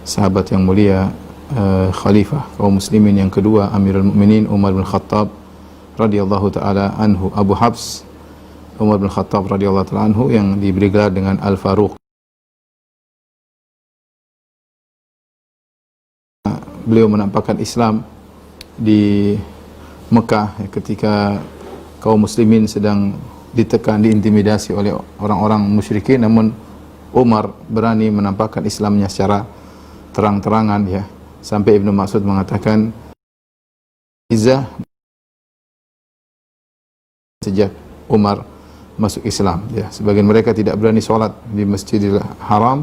sahabat yang mulia, khalifah kaum muslimin yang kedua, Amirul Mukminin Umar bin Khattab radhiyallahu taala anhu, Abu Hafs Umar bin Khattab radhiyallahu taala anhu, yang diberi gelar dengan Al-Faruq. Beliau menampakkan Islam di Mekah ketika kaum muslimin sedang ditekan, diintimidasi oleh orang-orang musyrikin, namun Umar berani menampakkan Islamnya secara terang-terangan, ya, sampai Ibnu Mas'ud mengatakan izah sejak Umar masuk Islam, ya. Sebagian mereka tidak berani sholat di Masjidil Haram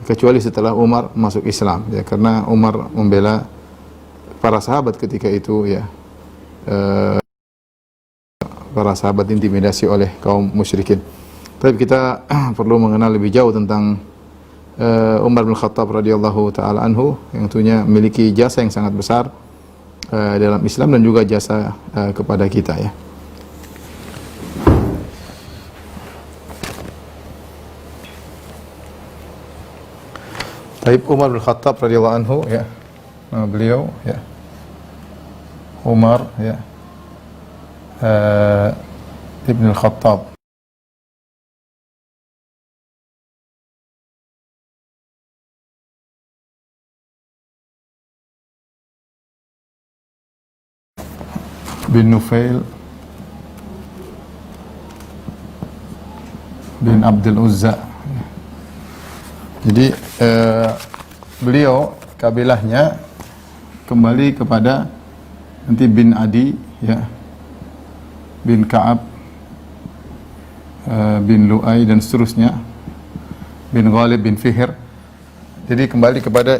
kecuali setelah Umar masuk Islam, ya, karena Umar membela para sahabat ketika itu, ya. Para sahabat intimidasi oleh kaum musyrikin. Tapi kita perlu mengenal lebih jauh tentang Umar bin Khattab radhiyallahu taala anhu, yang tentunya memiliki jasa yang sangat besar dalam Islam dan juga jasa kepada kita, ya. Taib Umar bin Khattab radhiyallahu anhu, ya, beliau, ya, Umar, ya, Ibn al-Khattab bin Nufail bin Abdul Uzza. Jadi beliau kabilahnya kembali kepada nanti bin Adi, ya, bin Ka'ab, bin Lu'ay dan seterusnya, bin Ghalib bin Fihr. Jadi kembali kepada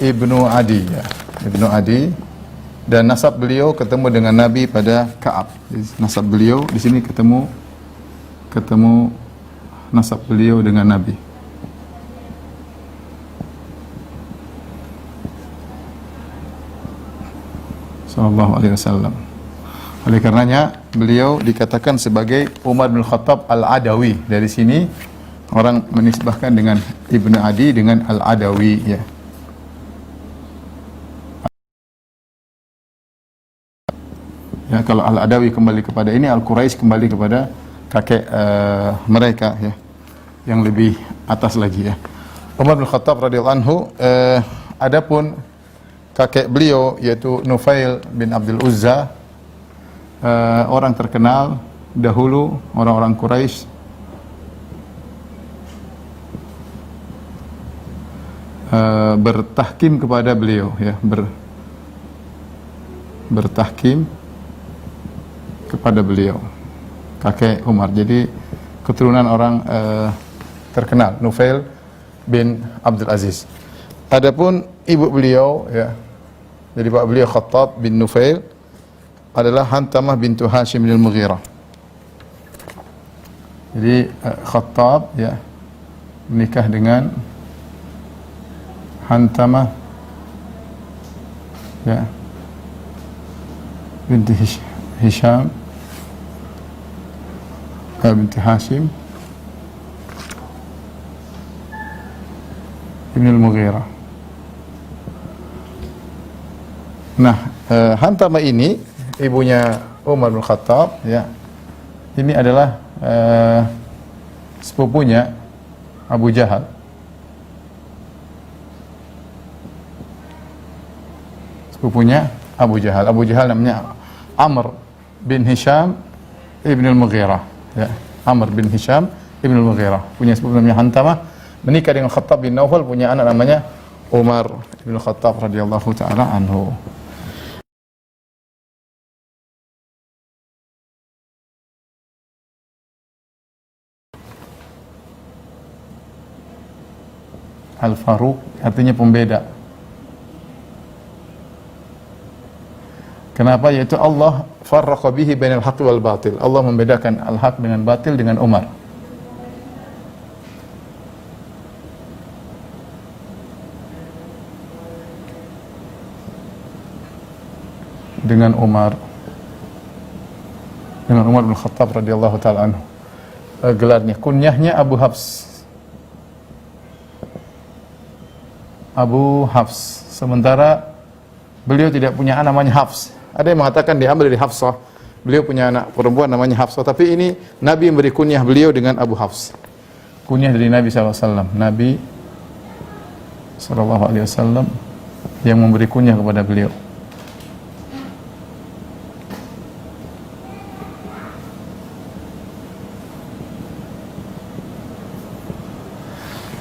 Ibnu Adi, ya, Ibnu Adi, dan nasab beliau ketemu dengan Nabi pada Ka'ab. Jadi, nasab beliau di sini ketemu nasab beliau dengan Nabi. Sallallahu alaihi wasallam. Oleh karenanya beliau dikatakan sebagai Umar bin Khattab Al-Adawi. Dari sini orang menisbahkan dengan Ibnu Adi dengan Al-Adawi, ya. Ya, kalau Al-Adawi kembali kepada ini, Al-Quraisy kembali kepada kakek mereka, ya, yang lebih atas lagi, ya. Umar bin Khattab radhiyallahu anhu, adapun kakek beliau yaitu Nufail bin Abdul Uzza, orang terkenal dahulu, orang-orang Quraisy bertahkim kepada beliau, ya, bertahkim kepada beliau, kakek Umar. Jadi keturunan orang terkenal, Nufail bin Abdul Aziz. Adapun ibu beliau, ya, jadi bapak beliau Khattab bin Nufail adalah Hantamah bintu Hashim bin Al-Mughirah. Jadi Khattab, ya, menikah dengan Hantamah, ya, binti Hisham binti Hashim bin Al-Mughirah. Nah, Hantamah ini ibunya Umar bin Khattab, ya, ini adalah sepupunya Abu Jahal. Sepupunya Abu Jahal. Abu Jahal namanya Amr bin Hisham ibn al-Mughirah, ya. Amr bin Hisham ibn al-Mughirah punya sepupu namanya Hantamah, menikah dengan Khattab bin Naufal, punya anak namanya Umar bin Khattab radhiyallahu taala anhu. Al-Faruq artinya pembeda. Kenapa? Yaitu Allah farraqa bihi bainal haqqi wal batil. Allah membedakan al-haq dengan batil dengan Umar. Dengan Umar bin Khattab radhiyallahu taala anhu. Gelarnya, kunyahnya Abu Hafs. Abu Hafs. Sementara beliau tidak punya anak namanya Hafs. Ada yang mengatakan diambil dari Hafsah. Beliau punya anak perempuan namanya Hafsah, tapi ini Nabi memberi kunyah beliau dengan Abu Hafs. Kunyah dari Nabi SAW. Nabi SAW yang memberi kunyah kepada beliau.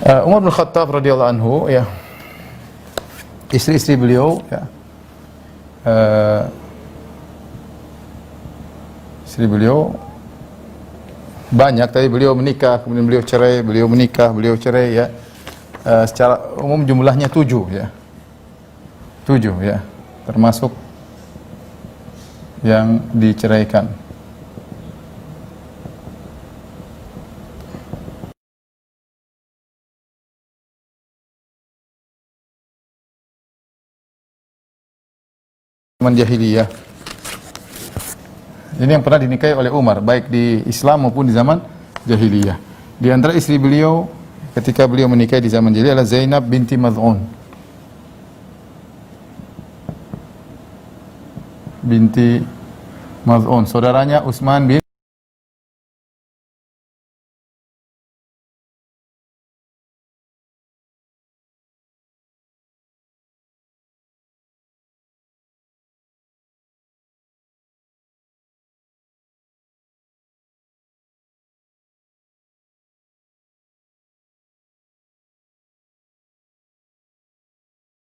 Umar bin Khattab radhiyallahu anhu, ya, istri-istri beliau, ya, istri beliau banyak, tapi beliau menikah, kemudian beliau cerai, beliau menikah, beliau cerai, ya. Secara umum jumlahnya 7, ya, 7, ya, termasuk yang diceraikan. Zaman jahiliyah. Ini yang pernah dinikahi oleh Umar, baik di Islam maupun di zaman jahiliyah. Di antara istri beliau ketika beliau menikahi di zaman jahiliyah adalah Zainab binti Mad'un. Binti Mad'un, saudaranya Utsman bin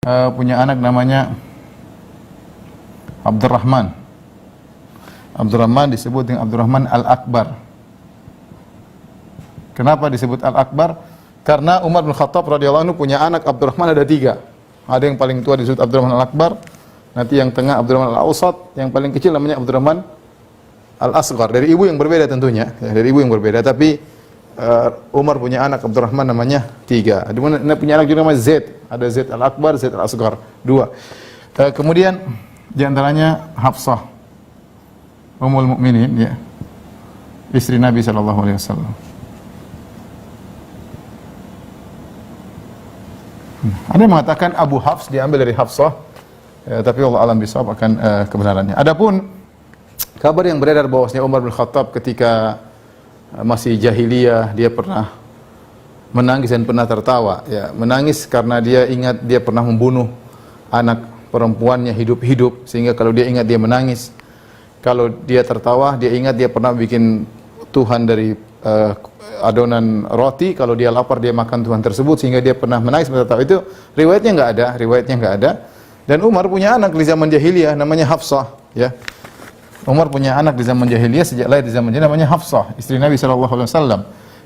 punya anak namanya Abdurrahman. Abdurrahman disebut dengan Abdurrahman Al-Akbar. Kenapa disebut Al-Akbar? Karena Umar bin Khattab radhiyallahu anhu punya anak Abdurrahman ada 3. Ada yang paling tua disebut Abdurrahman Al-Akbar, nanti yang tengah Abdurrahman Al-Awsat, yang paling kecil namanya Abdurrahman Al-Asghar. Dari ibu yang berbeda tentunya, ya, dari ibu yang berbeda, tapi Umar punya anak Abdurrahman namanya 3. Dia punya anak juga namanya Zaid. Ada Zaid Al-Akbar, Zaid Al-Asghar, 2. Kemudian di antaranya Hafsah, Ummul Mukminin, ya, istri Nabi sallallahu alaihi wasallam. Ada yang mengatakan Abu Hafs diambil dari Hafsah, tapi Allah alam bisawab akan kebenarannya. Adapun kabar yang beredar bahwasanya Umar bin Khattab ketika masih jahiliyah dia pernah menangis dan pernah tertawa, ya, menangis karena dia ingat dia pernah membunuh anak perempuannya hidup-hidup, sehingga kalau dia ingat dia menangis. Kalau dia tertawa dia ingat dia pernah bikin Tuhan dari adonan roti, kalau dia lapar dia makan Tuhan tersebut, sehingga dia pernah menangis tertawa. Itu riwayatnya enggak ada. Dan Umar punya anak di zaman jahiliyah namanya Hafsah, ya. Umar punya anak di zaman jahiliyah, sejak lahir di zaman jahiliyah, namanya Hafsah, istri Nabi SAW.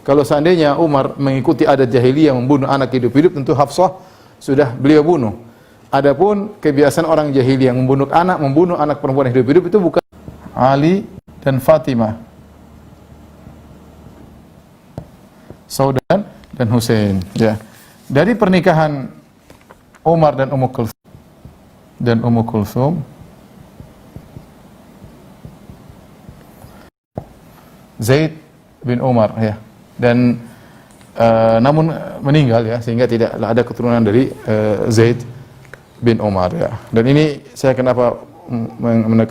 Kalau seandainya Umar mengikuti adat jahiliyah membunuh anak hidup-hidup, tentu Hafsah sudah beliau bunuh. Adapun kebiasaan orang jahiliyah membunuh anak perempuan hidup-hidup itu bukan Ali dan Fatimah, Saudan dan Hussein, ya. Dari pernikahan Umar dan Ummu Kulsum, Zaid bin Umar, ya, dan namun meninggal, ya, sehingga tidak ada keturunan dari Zaid bin Umar, ya. Dan ini saya kenapa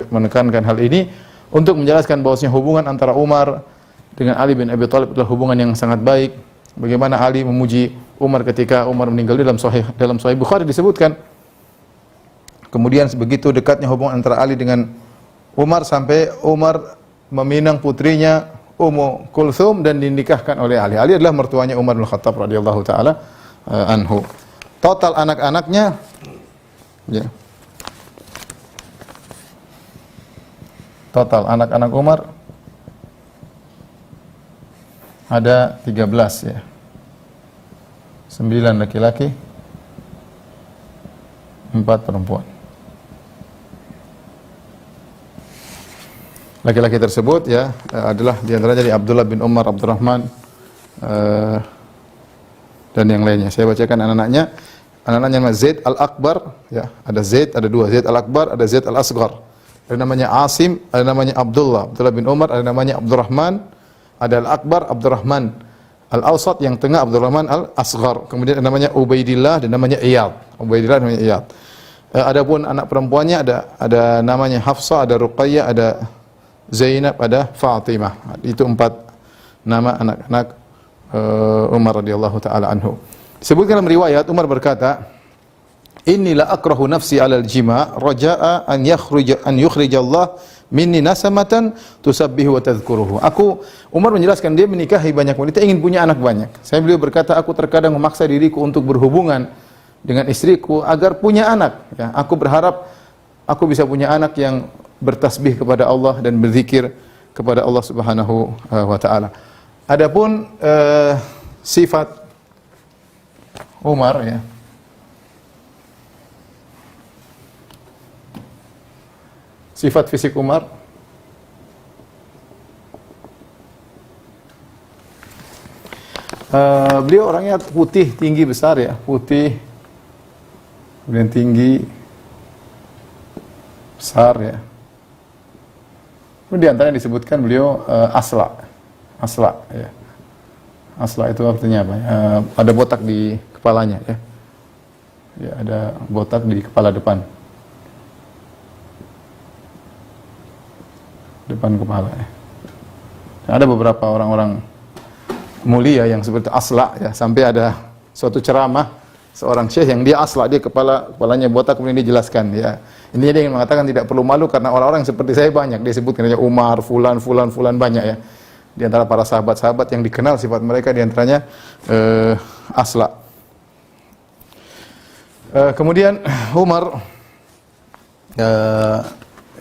menekankan hal ini untuk menjelaskan bahwasanya hubungan antara Umar dengan Ali bin Abi Thalib adalah hubungan yang sangat baik. Bagaimana Ali memuji Umar ketika Umar meninggal, dalam Sahih Bukhari disebutkan. Kemudian begitu dekatnya hubungan antara Ali dengan Umar sampai Umar meminang putrinya Ummu Kulthum dan dinikahkan oleh Ali. Ali adalah mertuanya Umar bin Khattab radhiyallahu taala anhu. Total anak-anaknya, ya. Total anak-anak Umar ada 13, ya. 9 laki-laki, 4 perempuan. Laki-laki tersebut, ya, adalah diantaranya dari Abdullah bin Umar, Abdurrahman, dan yang lainnya. Saya bacakan anak-anaknya. Anak-anaknya nama Zaid Al-Akbar, ya. Ada Zaid, ada 2, Zaid Al-Akbar, ada Zaid Al-Asghar. Ada namanya Asim, ada namanya Abdullah bin Umar, ada namanya Abdurrahman, ada Al-Akbar, Abdurrahman, Al-Awsat yang tengah Abdurrahman Al-Asghar. Kemudian namanya Ubaidillah dan namanya Iyad. Ubaidillah dan namanya Iyad. Adapun anak perempuannya ada namanya Hafsah, ada Ruqayyah, ada Zainab, ada Fatimah. Itu 4 nama anak-anak Umar radhiyallahu taala anhu. Disebutkan dalam riwayat Umar berkata, "Inni la akrahu nafsi 'alal jima' raja'a an yukhrij Allah minni nasamatan tusabbihu wa tadhkuruhu." Umar menjelaskan dia menikahi banyak wanita, ingin punya anak banyak. Beliau berkata, aku terkadang memaksa diriku untuk berhubungan dengan istriku agar punya anak. Ya, aku berharap aku bisa punya anak yang bertasbih kepada Allah dan berzikir kepada Allah Subhanahu wa taala. Adapun sifat Umar, ya, sifat fisik Umar, beliau orangnya putih, tinggi, besar, ya, putih, kemudian tinggi, besar, ya. Di antara yang disebutkan beliau asla, ya. Asla itu artinya apa? Ada botak di kepalanya, ya. Ya, ada botak di kepala depan kepala, ya. Dan ada beberapa orang-orang mulia yang seperti asla, ya, sampai ada suatu ceramah seorang syekh yang dia asla, dia kepalanya botak, kemudian dia jelaskan, ya. Ini dia ingin mengatakan tidak perlu malu karena orang-orang seperti saya banyak. Dia sebutkan Umar, fulan banyak, ya. Di antara para sahabat-sahabat yang dikenal sifat mereka di antaranya asla. Kemudian Umar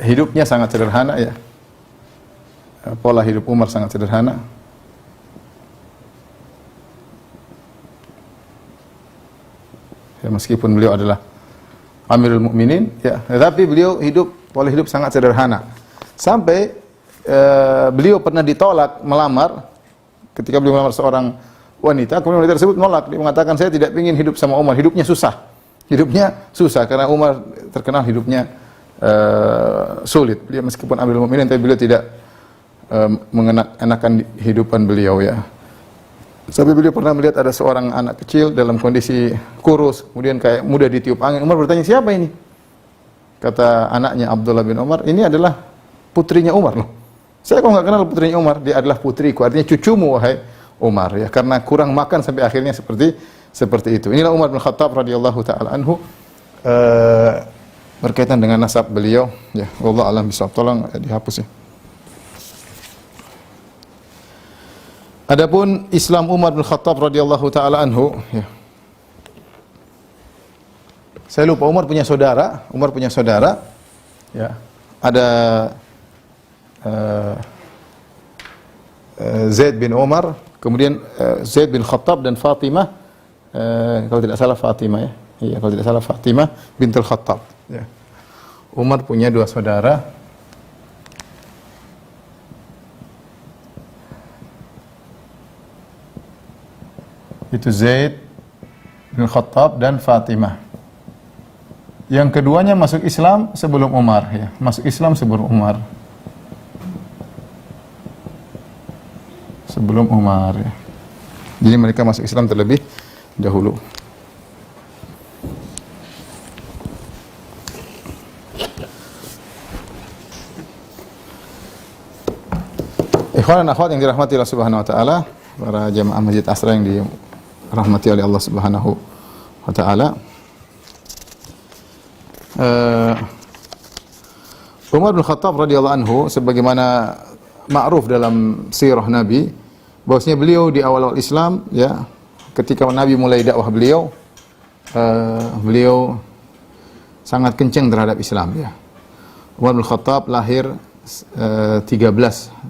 hidupnya sangat sederhana, ya. Pola hidup Umar sangat sederhana. Ya, meskipun beliau adalah Amirul Mukminin, ya, tetapi beliau pola hidup sangat sederhana. Sampai beliau pernah ditolak melamar ketika beliau melamar seorang wanita, kemudian wanita tersebut menolak. Dia mengatakan, saya tidak ingin hidup sama Umar, hidupnya susah. Karena Umar terkenal hidupnya sulit. Beliau meskipun Amirul Mukminin, tapi beliau tidak mengenakan hidupan beliau, ya. Sampai beliau pernah melihat ada seorang anak kecil dalam kondisi kurus, kemudian kayak mudah ditiup angin. Umar bertanya, siapa ini? Kata anaknya Abdullah bin Umar, ini adalah putrinya Umar, loh. Saya kok nggak kenal putrinya Umar, dia adalah putriku, artinya cucumu wahai Umar, ya, karena kurang makan sampai akhirnya seperti itu. Inilah Umar bin Khattab radhiyallahu taala anhu, berkaitan dengan nasab beliau, ya. Wallahu a'lam bishawab. Tolong dihapus, ya. Adapun Islam Umar bin Khattab radhiyallahu taala anhu, ya. Saya lupa, Umar punya saudara, ya. Ada Zaid bin Umar, kemudian Zaid bin Khattab dan Fatimah, kalau tidak salah Fatimah, ya. Iya, kalau tidak salah Fatimah bintul Khattab, ya. Umar punya 2 saudara. Itu Zaid bin Khattab dan Fatimah. Yang keduanya masuk Islam sebelum Umar, ya. Masuk Islam sebelum Umar. Ya. Jadi mereka masuk Islam terlebih dahulu. Ikhwan dan akhwat yang dirahmati Allah Subhanahu wa taala, para jamaah Masjid Asra yang dirahmati oleh Allah Subhanahu wa taala. Umar bin Khattab radhiyallahu anhu, sebagaimana ma'ruf dalam sirah Nabi, bahwasanya beliau di awal-awal Islam, ya, ketika Nabi mulai dakwah beliau sangat kencang terhadap Islam, ya. Umar bin Khattab lahir 13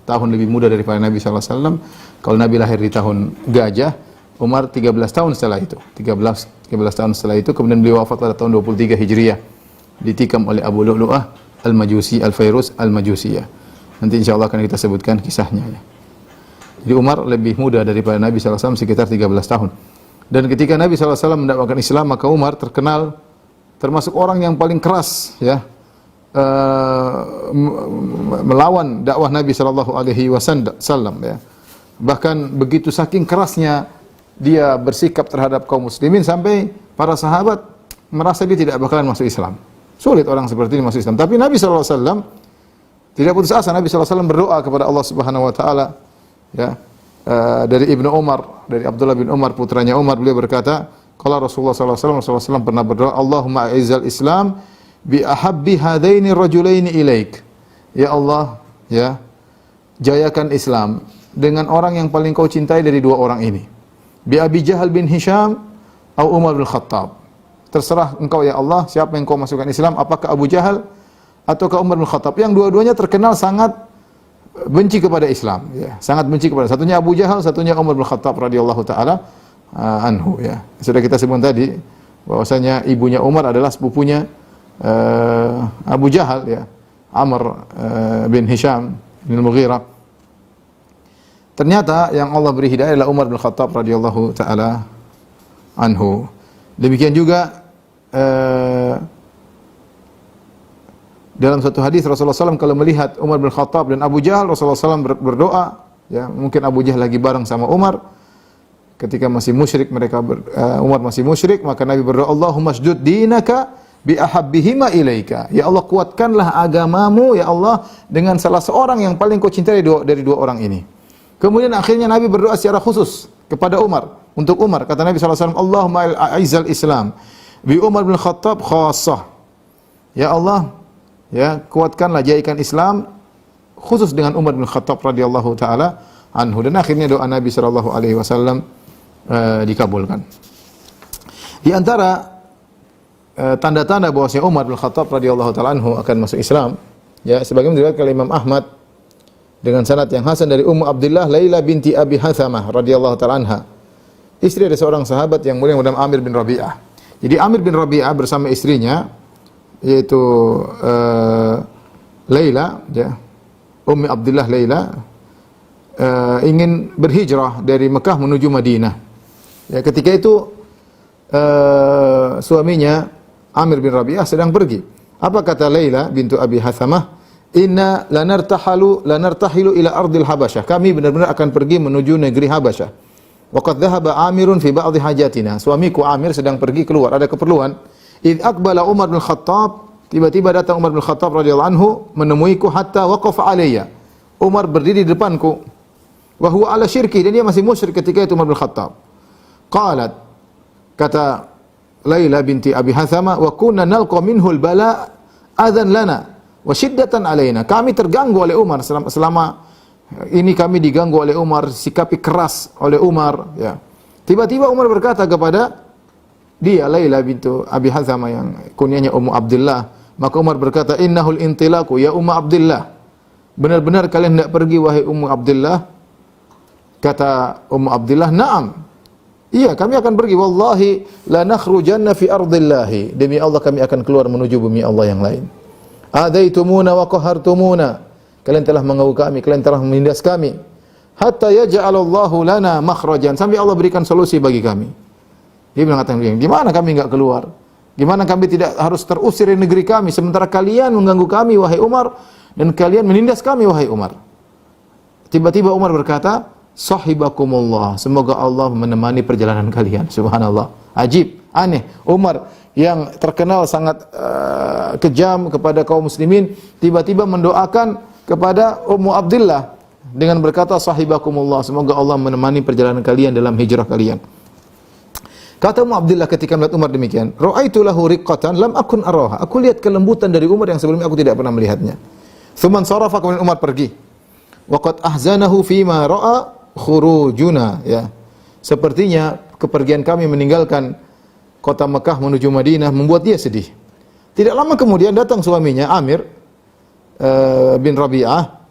tahun lebih muda daripada Nabi sallallahu alaihi wasallam. Kalau Nabi lahir di tahun gajah, Umar 13 tahun setelah itu. 13 tahun setelah itu, kemudian beliau wafat pada tahun 23 Hijriah. Ditikam oleh Abu Lu'lu'ah Al-Majusi, Al-Fairuz Al-Majusiyah. Nanti insyaallah akan kita sebutkan kisahnya, ya. Jadi Umar lebih muda daripada Nabi sallallahu alaihi wasallam sekitar 13 tahun. Dan ketika Nabi sallallahu alaihi wasallam mendakwakan Islam, maka Umar terkenal termasuk orang yang paling keras, ya, melawan dakwah Nabi sallallahu alaihi wasallam, ya. Bahkan begitu saking kerasnya dia bersikap terhadap kaum muslimin sampai para sahabat merasa dia tidak bakalan masuk Islam. Sulit orang seperti ini masuk Islam. Tapi Nabi SAW tidak putus asa. Nabi SAW berdoa kepada Allah Subhanahu Wa Taala. Ya, dari Ibnu Umar, dari Abdullah bin Umar putranya Umar, beliau berkata, kalau Rasulullah SAW pernah berdoa, Allahumma a'izzal Islam bi ahabbi hadaini rajulaini ilaik. Ya Allah, ya, jayakan Islam dengan orang yang paling kau cintai dari dua orang ini. Bi Abi Jahal bin Hisham atau Umar bin Khattab. Terserah engkau ya Allah, siapa yang kau masukkan Islam, apakah Abu Jahal ataukah Umar bin Khattab, yang dua-duanya terkenal sangat benci kepada Islam, ya, sangat benci kepada. Satunya Abu Jahal, satunya Umar bin Khattab radhiyallahu taala anhu, ya. Sudah kita sebut tadi bahwasanya ibunya Umar adalah sepupunya Abu Jahal, ya, Amr bin Hisham bin Mughirah. Ternyata yang Allah beri hidayah adalah Umar bin Khattab radhiyallahu taala anhu. Demikian juga dalam satu hadis Rasulullah SAW kalau melihat Umar bin Khattab dan Abu Jahal, Rasulullah SAW berdoa, ya, mungkin Abu Jahal lagi bareng sama Umar ketika masih musyrik, Umar masih musyrik, maka Nabi berdoa, Allahumma shdud dinaka bi ahabbihima ilaika. Ya Allah, kuatkanlah agamamu ya Allah dengan salah seorang yang paling kau cintai dari dua orang ini. Kemudian akhirnya Nabi berdoa secara khusus kepada Umar, untuk Umar. Kata Nabi SAW, Allahumma a'izzal Islam bi Umar bin Khattab khassah. Ya Allah, ya, kuatkanlah, jadikan Islam khusus dengan Umar bin Khattab radhiyallahu taala anhu. Dan akhirnya doa Nabi sallallahu alaihi wasallam dikabulkan. Di antara tanda-tanda bahwasanya Umar bin Khattab radhiyallahu taala anhu akan masuk Islam, ya, sebagaimana diriwayatkan oleh Imam Ahmad dengan sanad yang hasan dari Ummu Abdullah Laila binti Abi Hathamah radhiyallahu taala anha. Istri dari seorang sahabat yang mulia bernama Amir bin Rabi'ah. Jadi Amir bin Rabi'ah bersama istrinya yaitu Laila, ya, Ummi Abdullah Laila, ingin berhijrah dari Mekah menuju Madinah. Ya, ketika itu suaminya Amir bin Rabi'ah sedang pergi. Apa kata Laila bintu Abi Hathamah? Inna lanartahilu ila ardil Habasyah. Kami benar-benar akan pergi menuju negeri Habasyah. Wa qad dhahaba Amirun fi ba'dhi hajatina. Suamiku Amir sedang pergi keluar, ada keperluan. Idh aqbala Umar bin Khattab, tiba-tiba datang Umar bin Khattab radhiyallahu anhu menemuiku hatta waqafa alayya. Umar berdiri di depanku. Wa huwa ala syirki, dan dia masih musyrik ketika itu Umar bin Khattab. Qalat, kata Laila binti Abi Hathama, wa kunna nalqa minhu al-bala adzan lana wa syiddatan alaina. Kami terganggu oleh Umar selama ini, kami diganggu oleh Umar, sikapi keras oleh Umar, ya. Tiba-tiba Umar berkata kepada dia, Laila bintu Abi Hathama yang kunyanya Ummu Abdullah, maka Umar berkata, innahul intilaku ya Ummu Abdullah. Benar-benar kalian hendak pergi wahai Ummu Abdullah? Kata Ummu Abdullah, na'am. Iya, kami akan pergi. Wallahi la nakhrujanna fi ardillahi. Demi Allah kami akan keluar menuju bumi Allah yang lain. Adaitumuna wa qahartumuna. Kalian telah mengganggu kami, kalian telah menindas kami. Hatta yaj'alallahu lana makhrajan. Sampai Allah berikan solusi bagi kami. Dia bilang, gimana kami enggak keluar? Gimana kami tidak harus terusir dari negeri kami sementara kalian mengganggu kami wahai Umar dan kalian menindas kami wahai Umar? Tiba-tiba Umar berkata, sahibakumullah, semoga Allah menemani perjalanan kalian. Subhanallah, ajib, aneh. Umar yang terkenal sangat kejam kepada kaum muslimin tiba-tiba mendoakan kepada Ummu Abdullah dengan berkata sahibakumullah, semoga Allah menemani perjalanan kalian dalam hijrah kalian. Kata Ummu Abdullah ketika melihat Umar demikian, ra'aitu lahu riqqatan lam akun araha. Aku lihat kelembutan dari Umar yang sebelumnya aku tidak pernah melihatnya. Tsumman sarafa, kemudian Umar pergi. Wa qad ahzanahu fima ra'a khurujuna, ya. Sepertinya kepergian kami meninggalkan kota Mekah menuju Madinah membuat dia sedih. Tidak lama kemudian datang suaminya Amir bin Rabi'ah.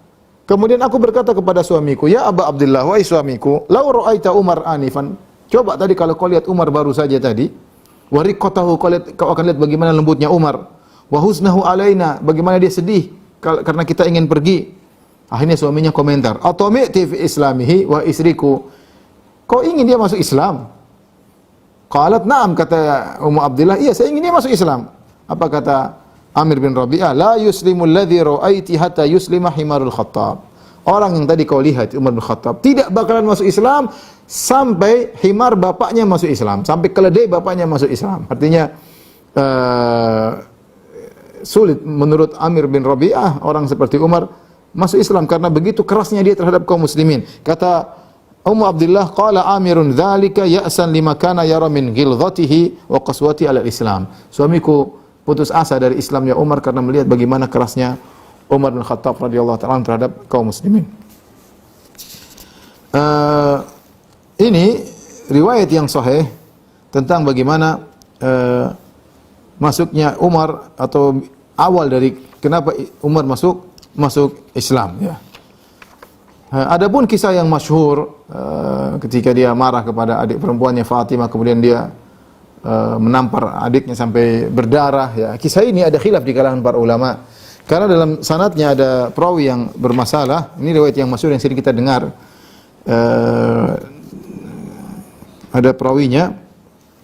Kemudian aku berkata kepada suamiku, ya Aba Abdullah, wahai suamiku, lau ra'aita Umar anifan. Coba tadi kalau kau lihat Umar baru saja tadi, wa riqqatahu, kau akan lihat bagaimana lembutnya Umar. Wa husnahu alaina, bagaimana dia sedih karena kita ingin pergi. Akhirnya suaminya komentar, atami'ti fi islamihi wa isriku. Kau ingin dia masuk Islam? Qalat na'am, kata Ummu Abdullah, iya saya ingin dia masuk Islam. Apa kata Amir bin Rabi'ah? La yuslimul ladzi ra'aiti hatta yuslima himarul Khattab. orang yang tadi kau lihat Umar bin Khattab tidak bakalan masuk Islam sampai himar bapaknya masuk Islam, sampai keledai bapaknya masuk Islam. Artinya sulit menurut Amir bin Rabi'ah orang seperti Umar masuk Islam karena begitu kerasnya dia terhadap kaum muslimin. Kata Ummu Abdullah, qala Amirun dzalika ya'san lima kana yara min ghilzatihi wa qaswati ala Islam. Suamiku putus asa dari Islamnya Umar karena melihat bagaimana kerasnya Umar bin Khattab radhiyallahu ta'ala terhadap kaum muslimin. Ini riwayat yang sahih tentang bagaimana masuknya Umar atau awal dari kenapa Umar masuk Islam, ya. Adapun kisah yang masyhur ketika dia marah kepada adik perempuannya Fatimah, kemudian dia menampar adiknya sampai berdarah, ya. Kisah ini ada khilaf di kalangan para ulama. Karena dalam sanadnya ada perawi yang bermasalah. Ini riwayat yang masyhur yang sering kita dengar. Ada perawinya,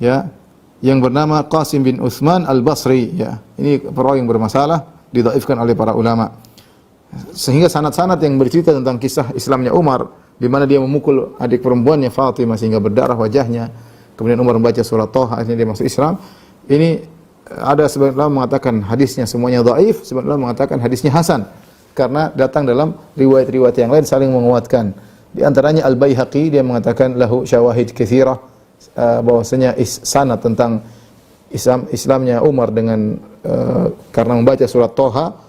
ya, yang bernama Qasim bin Utsman Al-Basri, ya. Ini perawi yang bermasalah, didhaifkan oleh para ulama. Sehingga sanad-sanad yang bercerita tentang kisah Islamnya Umar, di mana dia memukul adik perempuannya Fatimah sehingga berdarah wajahnya, kemudian Umar membaca surat Thaha, akhirnya dia masuk Islam. Ini ada sebagian ulama mengatakan hadisnya semuanya dhaif, sebagian ulama mengatakan hadisnya hasan karena datang dalam riwayat-riwayat yang lain saling menguatkan. Di antaranya Al-Baihaqi, dia mengatakan lahu syawahid katsirah, bahwasanya sanad tentang Islamnya Umar dengan karena membaca surat Thaha,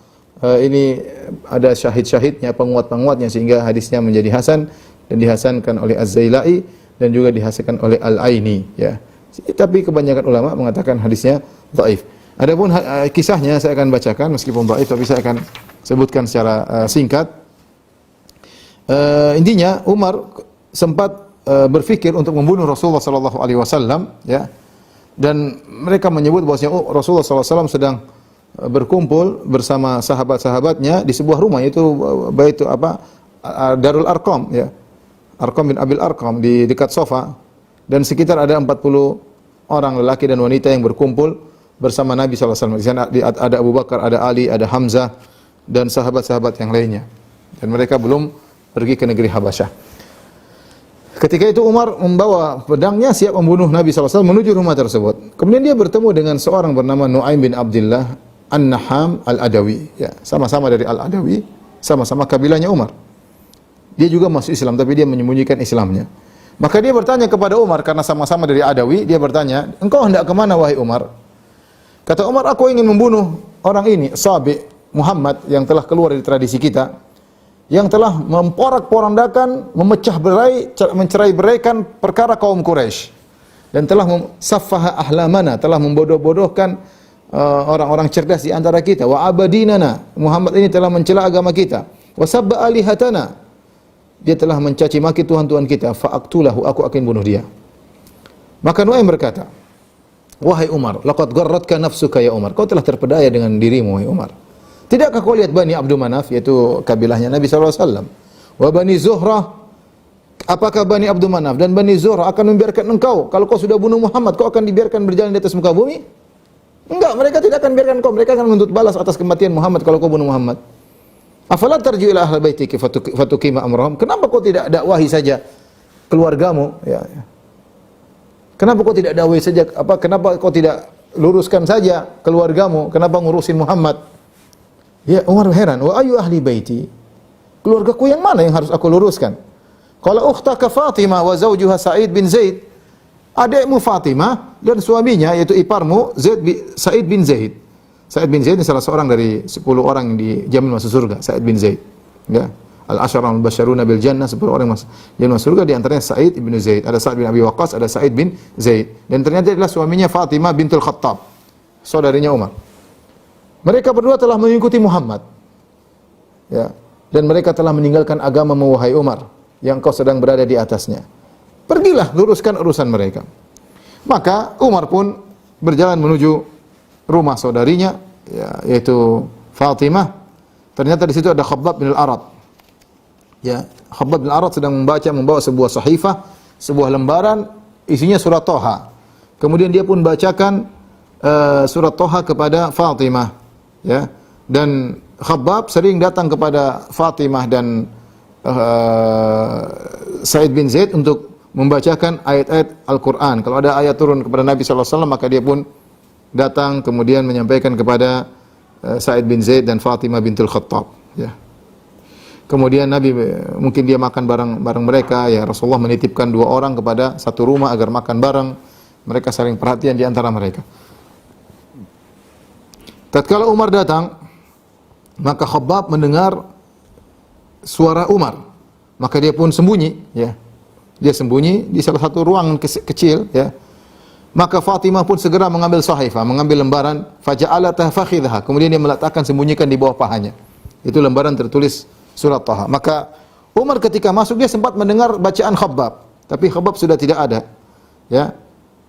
ini ada syahid-syahidnya, penguat-penguatnya, sehingga hadisnya menjadi hasan dan dihasankan oleh Az-Zailai dan juga dihasankan oleh Al-Aini, ya. Tapi kebanyakan ulama mengatakan hadisnya dhaif. Adapun kisahnya saya akan bacakan meskipun dhaif, tapi saya akan sebutkan secara singkat. Intinya Umar sempat berpikir untuk membunuh Rasulullah sallallahu alaihi wasallam, ya. Dan mereka menyebut bahwasanya Rasulullah sallallahu alaihi wasallam sedang berkumpul bersama sahabat-sahabatnya di sebuah rumah, yaitu Darul Arqam, ya. Arqam bin Abil Arqam di dekat Sofa, dan sekitar ada 40 orang lelaki dan wanita yang berkumpul bersama Nabi sallallahu alaihi wasallam. Di sana ada Abu Bakar, ada Ali, ada Hamzah dan sahabat-sahabat yang lainnya. Dan mereka belum pergi ke negeri Habasyah. Ketika itu Umar membawa pedangnya siap membunuh Nabi sallallahu alaihi wasallam menuju rumah tersebut. Kemudian dia bertemu dengan seorang bernama Nu'aim bin Abdullah An-Naham Al-Adawi, ya, sama-sama dari Al-Adawi, sama-sama kabilahnya Umar. Dia juga masuk Islam tapi dia menyembunyikan Islamnya. Maka dia bertanya kepada Umar karena sama-sama dari Adawi, dia bertanya, "Engkau hendak ke mana wahai Umar?" Kata Umar, "Aku ingin membunuh orang ini, Sabi Muhammad yang telah keluar dari tradisi kita, yang telah memporak-porandakan, mencerai-beraikan perkara kaum Quraisy dan telah saffaha ahlamana, telah membodoh-bodohkan orang-orang cerdas di antara kita. Wa abadinana, Muhammad ini telah mencela agama kita. Wa sabba alihatana, dia telah mencaci maki tuhan-tuhan kita. Fa aqtulahu, aku akan bunuh dia." Maka Nuaim berkata, "Wahai Umar, laqad gharratka nafsuka ya Umar." Kau telah terpedaya dengan dirimu wahai Umar. Tidakkah kau lihat Bani Abdul Manaf, yaitu kabilahnya Nabi sallallahu alaihi wasallam, wa Bani Zuhrah, apakah Bani Abdul Manaf dan Bani Zuhrah akan membiarkan engkau kalau kau sudah bunuh Muhammad, kau akan dibiarkan berjalan di atas muka bumi? Enggak, mereka tidak akan biarkan kau. Mereka akan menuntut balas atas kematian Muhammad kalau kau bunuh Muhammad. Afala tarju ila ahli baitiki fatukima amrahum. Kenapa kau tidak dakwahi saja keluargamu, ya. Kenapa kau tidak dakwahi saja kenapa kau tidak luruskan saja keluargamu? Kenapa ngurusin Muhammad? Ya, Umar heran, "Wa ayu ahli baiti?" Keluargaku yang mana yang harus aku luruskan? Qala ukhtaka Fatimah wa zawjuha Sa'id bin Zaid. Adikmu Fatimah dan suaminya yaitu iparmu Sa'id bin Zaid. Sa'id bin Zaid ini salah seorang dari 10 orang yang dijamin masuk surga, Sa'id bin Zaid. Ya. Al-Asyara al-Basyaruna bil Jannah, 10 orang yang jamin masuk surga, di antaranya Sa'id bin Zaid. Ada Sa'id bin Abi Waqqas, ada Sa'id bin Zaid. Dan ternyata adalah suaminya Fatimah bintul Khattab, saudarinya Umar. Mereka berdua telah mengikuti Muhammad, ya, dan mereka telah meninggalkan agama wahai Umar yang kau sedang berada di atasnya. Pergilah luruskan urusan mereka. Maka Umar pun berjalan menuju rumah saudarinya, ya, yaitu Fatimah. Ternyata di situ ada Khabbab bin Al-Arat. Ya, Khabbab bin Al-Arat sedang membawa sebuah sahifah, sebuah lembaran isinya surat Thaha. Kemudian dia pun bacakan surat Thaha kepada Fatimah. Ya, dan Khabbab sering datang kepada Fatimah dan Sa'id bin Zaid untuk membacakan ayat-ayat Al-Quran. Kalau ada ayat turun kepada Nabi SAW, maka dia pun datang kemudian menyampaikan kepada Sa'id bin Zaid dan Fatimah bintul Khattab. Ya. Kemudian Nabi mungkin dia makan bareng mereka, ya Rasulullah menitipkan 2 orang kepada satu rumah agar makan bareng. Mereka saling perhatian di antara mereka. Tatkala Umar datang, maka Khabbab mendengar suara Umar, maka dia pun sembunyi, ya. Dia sembunyi di salah satu ruangan kecil, ya. Maka Fatimah pun segera mengambil sahifah, mengambil lembaran, faja'alatha fakhidha, kemudian dia meletakkan, sembunyikan di bawah pahanya. Itu lembaran tertulis surat Taha. Maka Umar ketika masuk dia sempat mendengar bacaan Khabbab, tapi Khabbab sudah tidak ada, ya.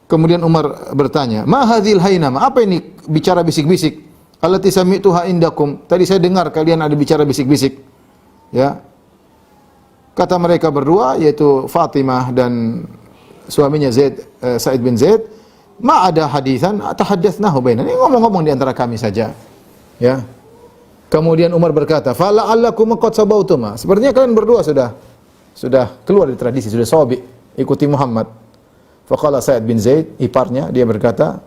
Kemudian Umar bertanya, "Ma hadzil hainama?" Apa ini bicara bisik-bisik? "Allati sami'tuha indakum." Tadi saya dengar kalian ada bicara bisik-bisik. Ya. Kata mereka berdua, yaitu Fatimah dan suaminya Sa'id bin Zaid, "Ma ada haditsan atahaddatsnahu bainana." Ini ngomong-ngomong di antara kami saja. Ya. Kemudian Umar berkata, "Fala'allakum qad sabautuma." Sepertinya kalian berdua sudah keluar dari tradisi, sudah sabi, ikuti Muhammad. Faqala Sa'id bin Zaid, iparnya, dia berkata,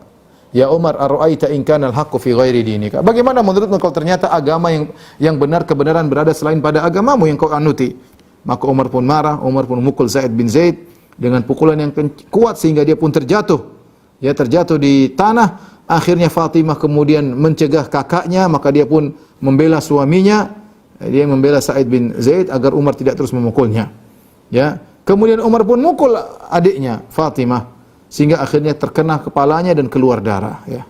"Ya Umar, ara'aita in kana al-haqqu fi ghairi dinika?" Bagaimana menurutmu kalau ternyata agama yang benar, kebenaran berada selain pada agamamu yang kau anuti? Maka Umar pun marah, Umar pun memukul Sa'id bin Zaid dengan pukulan yang kuat sehingga dia pun terjatuh. Ya, terjatuh di tanah. Akhirnya Fatimah kemudian mencegah kakaknya, maka dia pun membela suaminya. Dia membela Sa'id bin Zaid agar Umar tidak terus memukulnya. Ya. Kemudian Umar pun mukul adiknya Fatimah sehingga akhirnya terkena kepalanya dan keluar darah, ya.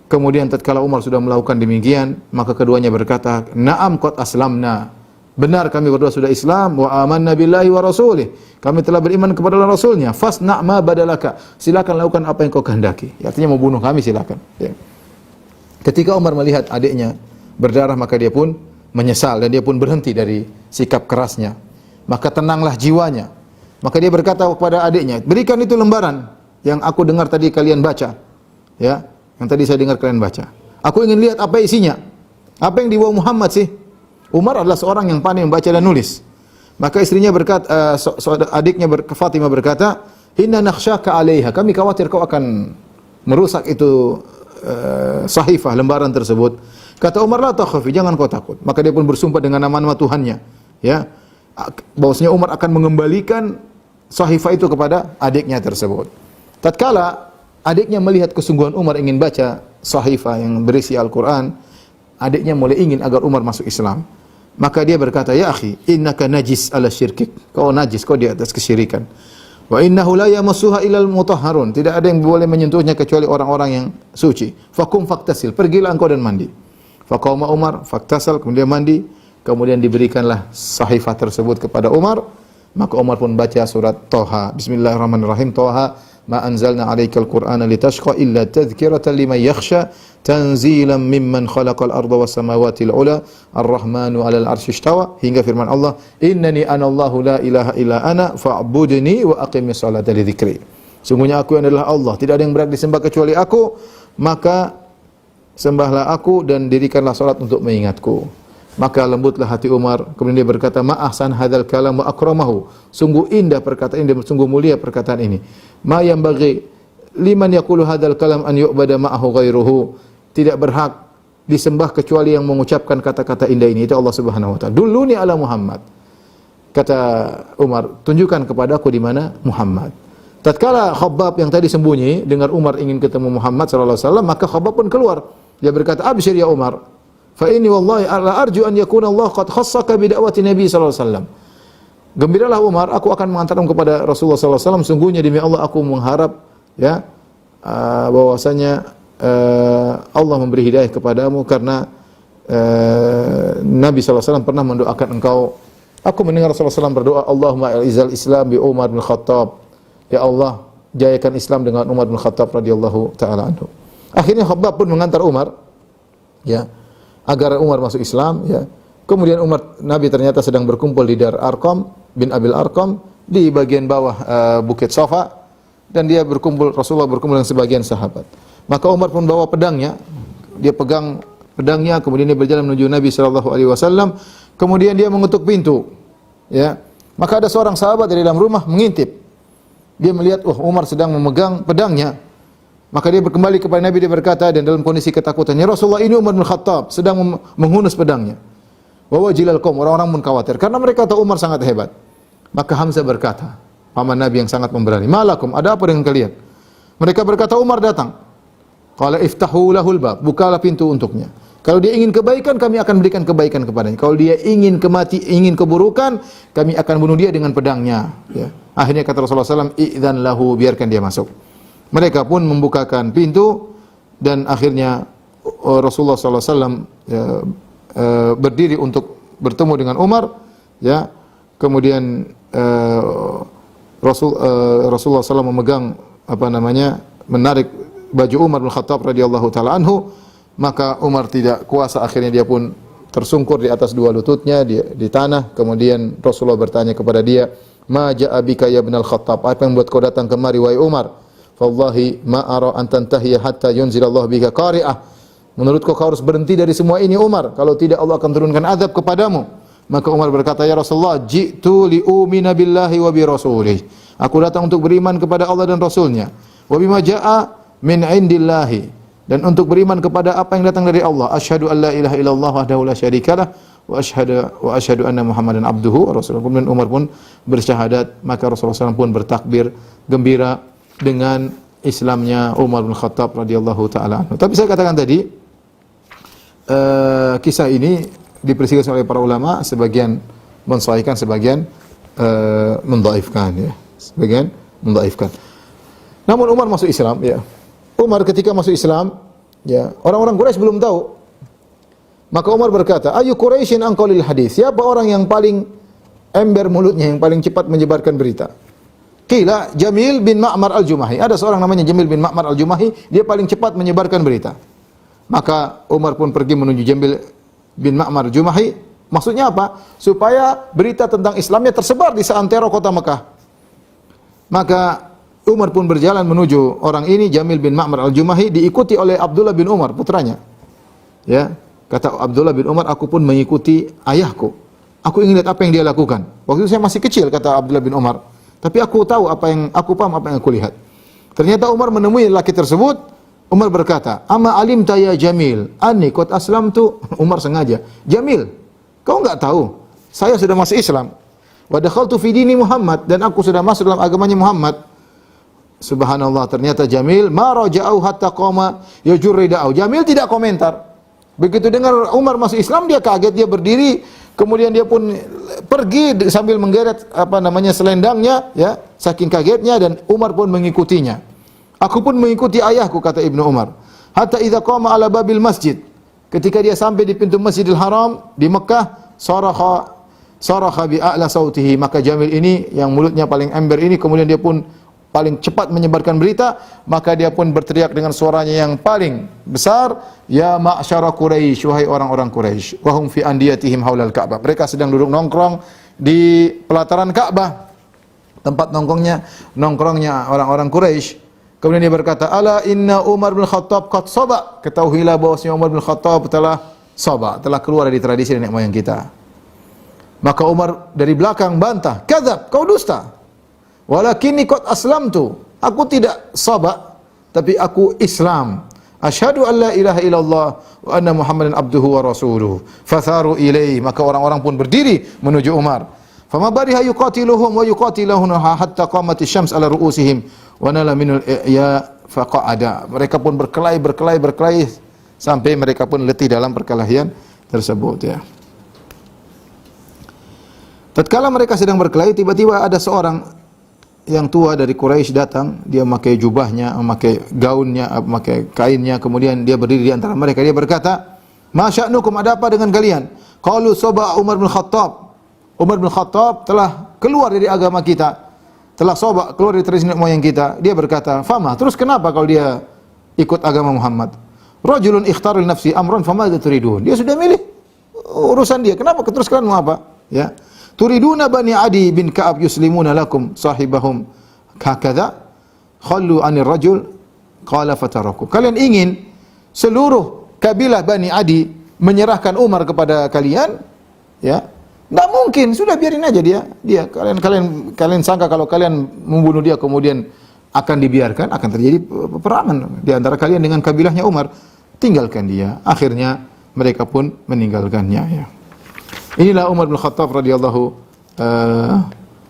Kemudian tatkala Umar sudah melakukan demikian, maka keduanya berkata, "Na'am qad aslamna." Benar, kami berdua sudah Islam, wa amanna billahi wa rasulih. Kami telah beriman kepada Rasulnya. Fasna' ma badalaka. Silakan lakukan apa yang kau kehendaki. Artinya mau bunuh kami silakan. Ya. Ketika Umar melihat adiknya berdarah, maka dia pun menyesal dan dia pun berhenti dari sikap kerasnya. Maka tenanglah jiwanya. Maka dia berkata kepada adiknya, "Berikan itu lembaran yang aku dengar tadi kalian baca." Ya, yang tadi saya dengar kalian baca. Aku ingin lihat apa isinya. Apa yang dibawa Muhammad sih? Umar adalah seorang yang pandai membaca dan nulis. Maka istrinya berkata, adiknya Fatimah berkata, "Inna nakhshaka 'alaiha." Kami khawatir kau akan merusak itu sahifah, lembaran tersebut. Kata Umar, "La takhafi, jangan kau takut." Maka dia pun bersumpah dengan nama-nama Tuhannya, ya. Bahwasanya Umar akan mengembalikan sahifah itu kepada adiknya tersebut. Tatkala adiknya melihat kesungguhan Umar ingin baca sahifah yang berisi Al-Quran, adiknya mulai ingin agar Umar masuk Islam. Maka dia berkata, "Ya akhi, innaka najis ala syirkik." Kau najis, kau di atas kesyirikan. "Wa innahu la yamassuha illal mutahharun." Tidak ada yang boleh menyentuhnya kecuali orang-orang yang suci. "Fakum faktasil." Pergilah engkau dan mandi. Faqama Umar faktasal, kemudian mandi. Kemudian diberikanlah sahifah tersebut kepada Umar. Maka Umar pun baca surat Taha. Bismillahirrahmanirrahim. Taha, ma anzalna 'alaikal Qur'ana litashqa illa tadhkiratan liman yakhsha tanzilan mimman khalaqal arda was samawati al-'ula ar-rahmanu 'alal 'arsy istawa, hingga firman Allah, "Innani anallahu la ilaha illa ana fa'budni wa aqimis salata li dzikri." Sungguhnya aku adalah Allah, tidak ada yang berhak disembah kecuali aku, maka sembahlah aku dan dirikanlah salat untuk mengingatku. Maka lembutlah hati Umar. Kemudian dia berkata, "Ma ahsan hadzal kalam wa akramahu." Sungguh indah perkataan ini, sungguh mulia perkataan ini. "Ma yanbaghi liman yaqulu hadzal kalam an yu'bada ma'ahu ghairuhu." Tidak berhak disembah kecuali yang mengucapkan kata-kata indah ini, itu Allah Subhanahu wa taala. "Dulluni ala Muhammad." Kata Umar, "Tunjukkan kepadaku di mana Muhammad." Tatkala Khabbab yang tadi sembunyi dengar Umar ingin ketemu Muhammad sallallahu alaihi wasallam, maka Khabbab pun keluar. Dia berkata, "Abshir ya Umar. Fa inni wallahi la arju an yakuna Allah qad khassaka bi da'wati Nabi sallallahu alaihi wasallam." Gembiralah Umar, aku akan mengantarmu kepada Rasulullah sallallahu alaihi wasallam. Sungguhnya demi Allah aku mengharap, ya, bahwasanya Allah memberi hidayah kepadamu karena Nabi sallallahu alaihi wasallam pernah mendoakan engkau. Aku mendengar Rasulullah sallallahu alaihi wasallam berdoa, "Allahumma i'izal Islam bi Umar bin Khattab." Ya Allah, jayakan Islam dengan Umar bin Khattab radhiyallahu taala anhu. Akhirnya Khabbab pun mengantar Umar, ya, agar Umar masuk Islam, ya. Kemudian Nabi ternyata sedang berkumpul di Dar Arqam bin Abil Arqam di bagian bawah Bukit Safa, dan dia Rasulullah berkumpul dengan sebagian sahabat. Maka Umar pun bawa pedangnya, dia pegang pedangnya, kemudian dia berjalan menuju Nabi sallallahu alaihi wasallam. Kemudian dia mengetuk pintu. Ya. Maka ada seorang sahabat dari dalam rumah mengintip. Dia melihat, Umar sedang memegang pedangnya. Maka dia kembali kepada Nabi, dia berkata, dan dalam kondisi ketakutan, "Ya Rasulullah, ini Umar bin Khattab sedang menghunus pedangnya." Wa wajilal qaum, orang-orang pun khawatir karena mereka tahu Umar sangat hebat. Maka Hamzah berkata, paman Nabi yang sangat pemberani, "Malakum, ada apa dengan kalian?" Mereka berkata, "Umar datang." Qala iftahu lahul bab, bukalah pintu untuknya. Kalau dia ingin kebaikan, kami akan berikan kebaikan kepadanya. Kalau dia ingin ingin keburukan, kami akan bunuh dia dengan pedangnya. Ya. Akhirnya kata Rasulullah SAW, "Idzan lahu," biarkan dia masuk. Mereka pun membukakan pintu dan akhirnya Rasulullah SAW berdiri untuk bertemu dengan Umar. Ya. Kemudian Rasulullah SAW memegang menarik baju Umar bin Khattab radhiyallahu taala anhu. Maka Umar tidak kuasa, akhirnya dia pun tersungkur di atas dua lututnya di tanah. Kemudian Rasulullah bertanya kepada dia, "Ma ja'a bika ya ibnal Khattab?" Apa yang membuat kau datang kemari wahai Umar? "Wallahi ma ara an tantahiya hatta yunzilallahu bika qari'ah." Menurutku kau harus berhenti dari semua ini Umar, kalau tidak Allah akan turunkan azab kepadamu. Maka Umar berkata, "Ya Rasulullah, ji'tu li'umina billahi wa bi rasulih." Aku datang untuk beriman kepada Allah dan Rasulnya. Wa bima ja'a min indillahi, dan untuk beriman kepada apa yang datang dari Allah. Asyhadu an la ilaha illallah wahdahu la syarikalah wa asyhadu anna Muhammadan abduhu wa rasuluhu. Kemudian Umar pun bersyahadat, maka Rasulullah SAW pun bertakbir gembira dengan Islamnya Umar bin Khattab radhiyallahu taala anhu. Tapi saya katakan tadi, kisah ini diperselisihkan oleh para ulama, sebagian mensahihkan, sebagian mendhaifkan, ya. Sebagian mendhaifkan. Namun Umar masuk Islam, ya. Umar ketika masuk Islam, ya, orang-orang Quraisy belum tahu. Maka Umar berkata, "Ayu Quraisyin anqalil hadis?" Siapa orang yang paling ember mulutnya, yang paling cepat menyebarkan berita? Qila Jamil bin Ma'mar al-Jumahi. Ada seorang namanya Jamil bin Ma'mar al-Jumahi, dia paling cepat menyebarkan berita. Maka Umar pun pergi menuju Jamil bin Ma'mar al-Jumahi. Maksudnya apa? Supaya berita tentang Islamnya tersebar di seantero kota Mekah. Maka Umar pun berjalan menuju orang ini, Jamil bin Ma'mar al-Jumahi, diikuti oleh Abdullah bin Umar, putranya. Ya, kata Abdullah bin Umar, "Aku pun mengikuti ayahku. Aku ingin lihat apa yang dia lakukan. Waktu itu saya masih kecil," kata Abdullah bin Umar. "Tapi aku tahu aku paham apa yang aku lihat." Ternyata Umar menemui lelaki tersebut. Umar berkata, "Ama alimta ya Jamil, anni qad aslamtu." Umar sengaja, "Jamil, kau enggak tahu saya sudah masuk Islam. Wa dakhaltu fi dini Muhammad, dan aku sudah masuk dalam agamanya Muhammad." Subhanallah, ternyata Jamil ma raja'u hatta qama yajurrida'u. Jamil tidak komentar. Begitu dengar Umar masuk Islam, dia kaget, dia berdiri, kemudian dia pun pergi sambil menggeret selendangnya, ya, saking kagetnya, dan Umar pun mengikutinya. "Aku pun mengikuti ayahku," kata Ibnu Umar. "Hatta idza qama ala babil masjid." Ketika dia sampai di pintu Masjidil Haram di Mekah, saraha bi a'la sautihi. Maka Jamil ini yang mulutnya paling ember ini, kemudian dia pun paling cepat menyebarkan berita, maka dia pun berteriak dengan suaranya yang paling besar, "Ya ma'syara Quraisy, wahai orang-orang Quraisy, wa hum fi andiyatihim haulal Ka'bah." Mereka sedang duduk nongkrong di pelataran Ka'bah, tempat nongkrongnya orang-orang Quraisy. Kemudian dia berkata, "Ala inna Umar bin Khattab qad saba." Ketahuilah bahwasanya Umar bin Khattab telah keluar dari tradisi nenek moyang kita. Maka Umar dari belakang bantah, "Kadzab, kau dusta. Walakinni qad aslamtu." Aku tidak sabak, tapi aku Islam. "Asyhadu an la ilaha illallah wa anna Muhammadan abduhu wa rasuluhu." Fatharu ilaihi. Maka orang-orang pun berdiri menuju Umar. Fama bariha yuqatiluhum wa yuqatiluna hatta qamatis syams ala ru'usihim wa nala minul ya faqa'ada. Mereka pun berkelahi sampai mereka pun letih dalam perkelahian tersebut, ya. Tatkala mereka sedang berkelahi, tiba-tiba ada seorang yang tua dari Quraisy datang. Dia memakai jubahnya, memakai gaunnya, memakai kainnya, kemudian dia berdiri di antara mereka. Dia berkata, "Ma sya'nukum, ada apa dengan kalian?" Qalu saba Umar bin Khattab. Umar bin Khattab telah keluar dari agama kita, telah keluar dari tradisi nenek moyang kita. Dia berkata, "Fama, terus kenapa kalau dia ikut agama Muhammad?" "Rajulun ikhtara li nafsi amran famadza turidun." Dia sudah milih urusan dia. Kenapa terus kalian mau apa? Ya. "Turiduna bani Adi bin Ka'ab yuslimuna lakum sahibahum hakadha khallu 'anil rajul qala fataraku." Kalian ingin seluruh kabilah Bani Adi menyerahkan Umar kepada kalian, ya. Enggak mungkin, sudah biarin aja dia. Kalian sangka kalau kalian membunuh dia kemudian akan dibiarkan, akan terjadi peperangan di antara kalian dengan kabilahnya Umar. Tinggalkan dia. Akhirnya mereka pun meninggalkannya, ya. Inilah Umar bin Khattab radhiyallahu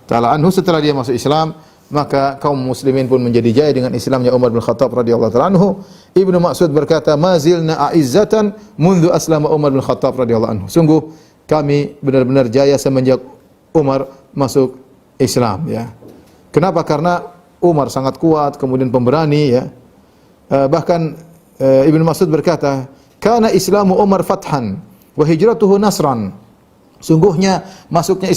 taala anhu. Setelah dia masuk Islam, maka kaum muslimin pun menjadi jaya dengan Islamnya Umar bin Khattab radhiyallahu taala anhu. Ibnu Mas'ud berkata, "Ma zilna a'izzatan mundu aslama Umar bin Khattab radhiyallahu anhu." Sungguh kami benar-benar jaya semenjak Umar masuk Islam, ya. Kenapa? Karena Umar sangat kuat, kemudian pemberani, ya. Bahkan Ibnu Mas'ud berkata, "Kana Islamu Umar fathan wa hijratuhu nasran." Sungguhnya masuknya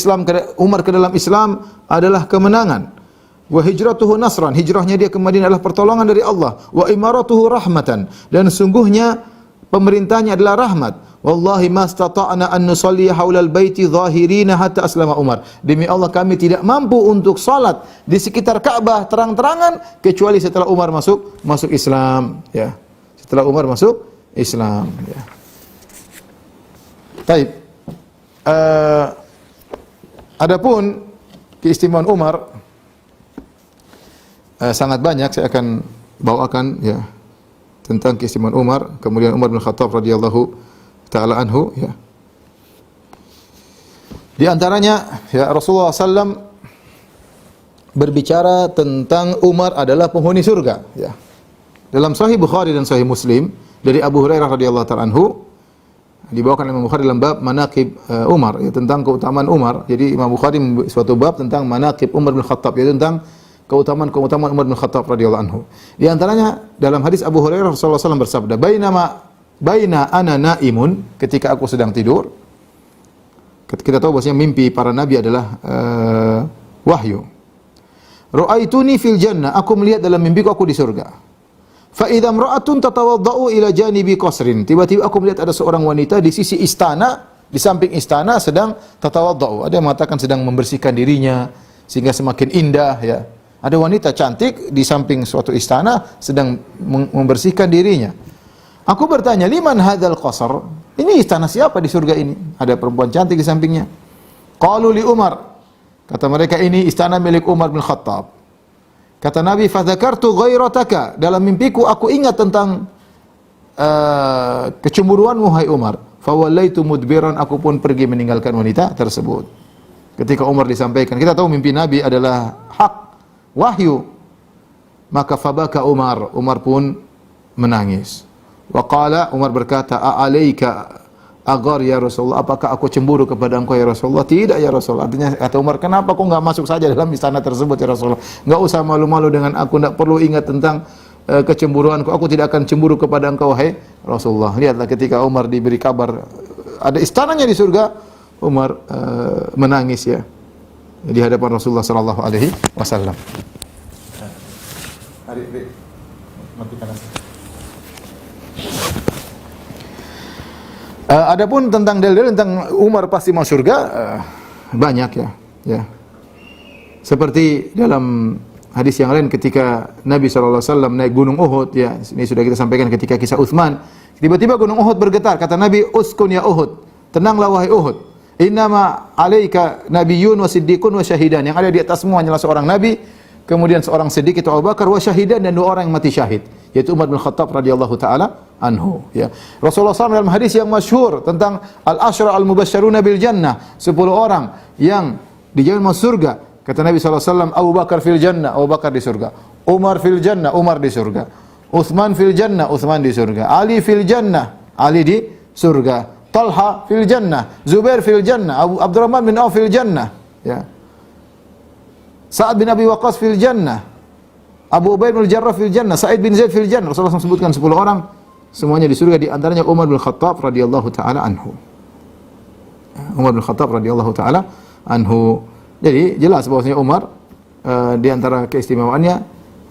Umar ke dalam Islam adalah kemenangan. Wa hijratuhu nasran, hijrahnya dia ke Madinah adalah pertolongan dari Allah. Wa imaratuhu rahmatan, dan sungguhnya pemerintahnya adalah rahmat. Wallahi mastata'na an nusalli haulal baiti zahirina hatta aslama Umar. Demi Allah kami tidak mampu untuk salat di sekitar Ka'bah terang-terangan kecuali setelah Umar masuk Islam, ya. Setelah Umar masuk Islam, ya. Baik. Adapun keistimewaan Umar sangat banyak, saya akan bawakan, ya, tentang keistimewaan Umar. Kemudian Umar bin Khattab radhiyallahu taala anhu, ya. Di antaranya, ya, Rasulullah SAW berbicara tentang Umar adalah penghuni surga, ya. Dalam Sahih Bukhari dan Sahih Muslim dari Abu Hurairah radhiyallahu taala anhu, dibawakan Imam Bukhari dalam bab manaqib Umar, ya, tentang keutamaan Umar. Jadi Imam Bukhari suatu bab tentang manaqib Umar bin Khattab, yaitu tentang keutamaan Umar bin Khattab radhiyallahu anhu. Di antaranya dalam hadis Abu Hurairah Rasulullah SAW bersabda, "Baina ana naimun," ketika aku sedang tidur. Kita tahu bahwasanya mimpi para nabi adalah wahyu. "Ra'aituni fil jannah," aku melihat dalam mimpiku aku di surga. Fa idza imra'atun tatawaddau ila janibi qasrin. Tiba-tiba aku melihat ada seorang wanita di sisi istana, di samping istana sedang tatawaddau. Ada yang mengatakan sedang membersihkan dirinya sehingga semakin indah, ya. Ada wanita cantik di samping suatu istana sedang membersihkan dirinya. Aku bertanya, "Liman hadzal qasr?" Ini istana siapa di surga ini? Ada perempuan cantik di sampingnya. Qalu li Umar. Kata mereka, ini istana milik Umar bin Khattab. Kata Nabi, "Fadzakartu ghairataka." Dalam mimpiku aku ingat tentang kecemburuanmu, hai Umar. Fawallaitu mudbiran, aku pun pergi meninggalkan wanita tersebut. Ketika Umar disampaikan, kita tahu mimpi Nabi adalah hak, wahyu. Maka fabaka Umar pun menangis. Wa qala, Umar berkata, "A'alaika agar ya Rasulullah, apakah aku cemburu kepada engkau ya Rasulullah?" "Tidak ya Rasulullah." Artinya kata Umar, "Kenapa kau enggak masuk saja dalam istana tersebut ya Rasulullah? Enggak usah malu-malu dengan aku, enggak perlu ingat tentang kecemburuanku. Aku tidak akan cemburu kepada engkau, hai Rasulullah." Lihatlah ketika Umar diberi kabar ada istananya di surga, Umar menangis, ya, di hadapan Rasulullah sallallahu alaihi wasallam. Matikan. Adapun tentang dalil tentang Umar pasti masuk surga, banyak, ya. Seperti dalam hadis yang lain ketika Nabi SAW naik gunung Uhud, ya. Ini sudah kita sampaikan ketika kisah Utsman. Tiba-tiba gunung Uhud bergetar. Kata Nabi, "Uskun ya Uhud." Tenanglah wahai Uhud. "Innama alaika nabiyyun wa siddiqun wa syahidan." Yang ada di atasmu hanyalah seorang nabi, kemudian seorang siddiq itu Abu Bakar, wa syahidan, dan 2 orang yang mati syahid, yaitu Umar bin Khattab radhiyallahu taala anhu, ya. Rasulullah SAW dalam hadis yang masyhur tentang al-asyra al-mubasysyaruna bil jannah, 10 orang yang dijamin masuk surga. Kata Nabi SAW, Abu Bakar fil jannah, Abu Bakar di surga. Umar fil jannah, Umar di surga. Utsman fil jannah, Utsman di surga. Ali fil jannah, Ali di surga. Talha fil jannah, Zubair fil jannah, Abdurrahman bin Auf fil jannah, ya. Sa'ad bin Abi Waqqas fil jannah, Abu Ubaid bin Jarrah fil jannah, Sa'id bin Zaid fil jannah. Rasulullah SAW sebutkan 10 orang, semuanya di surga, di antaranya Umar bin Khattab radhiyallahu taala anhu. Umar bin Khattab radhiyallahu taala anhu. Jadi jelas bahwasanya Umar di antara keistimewaannya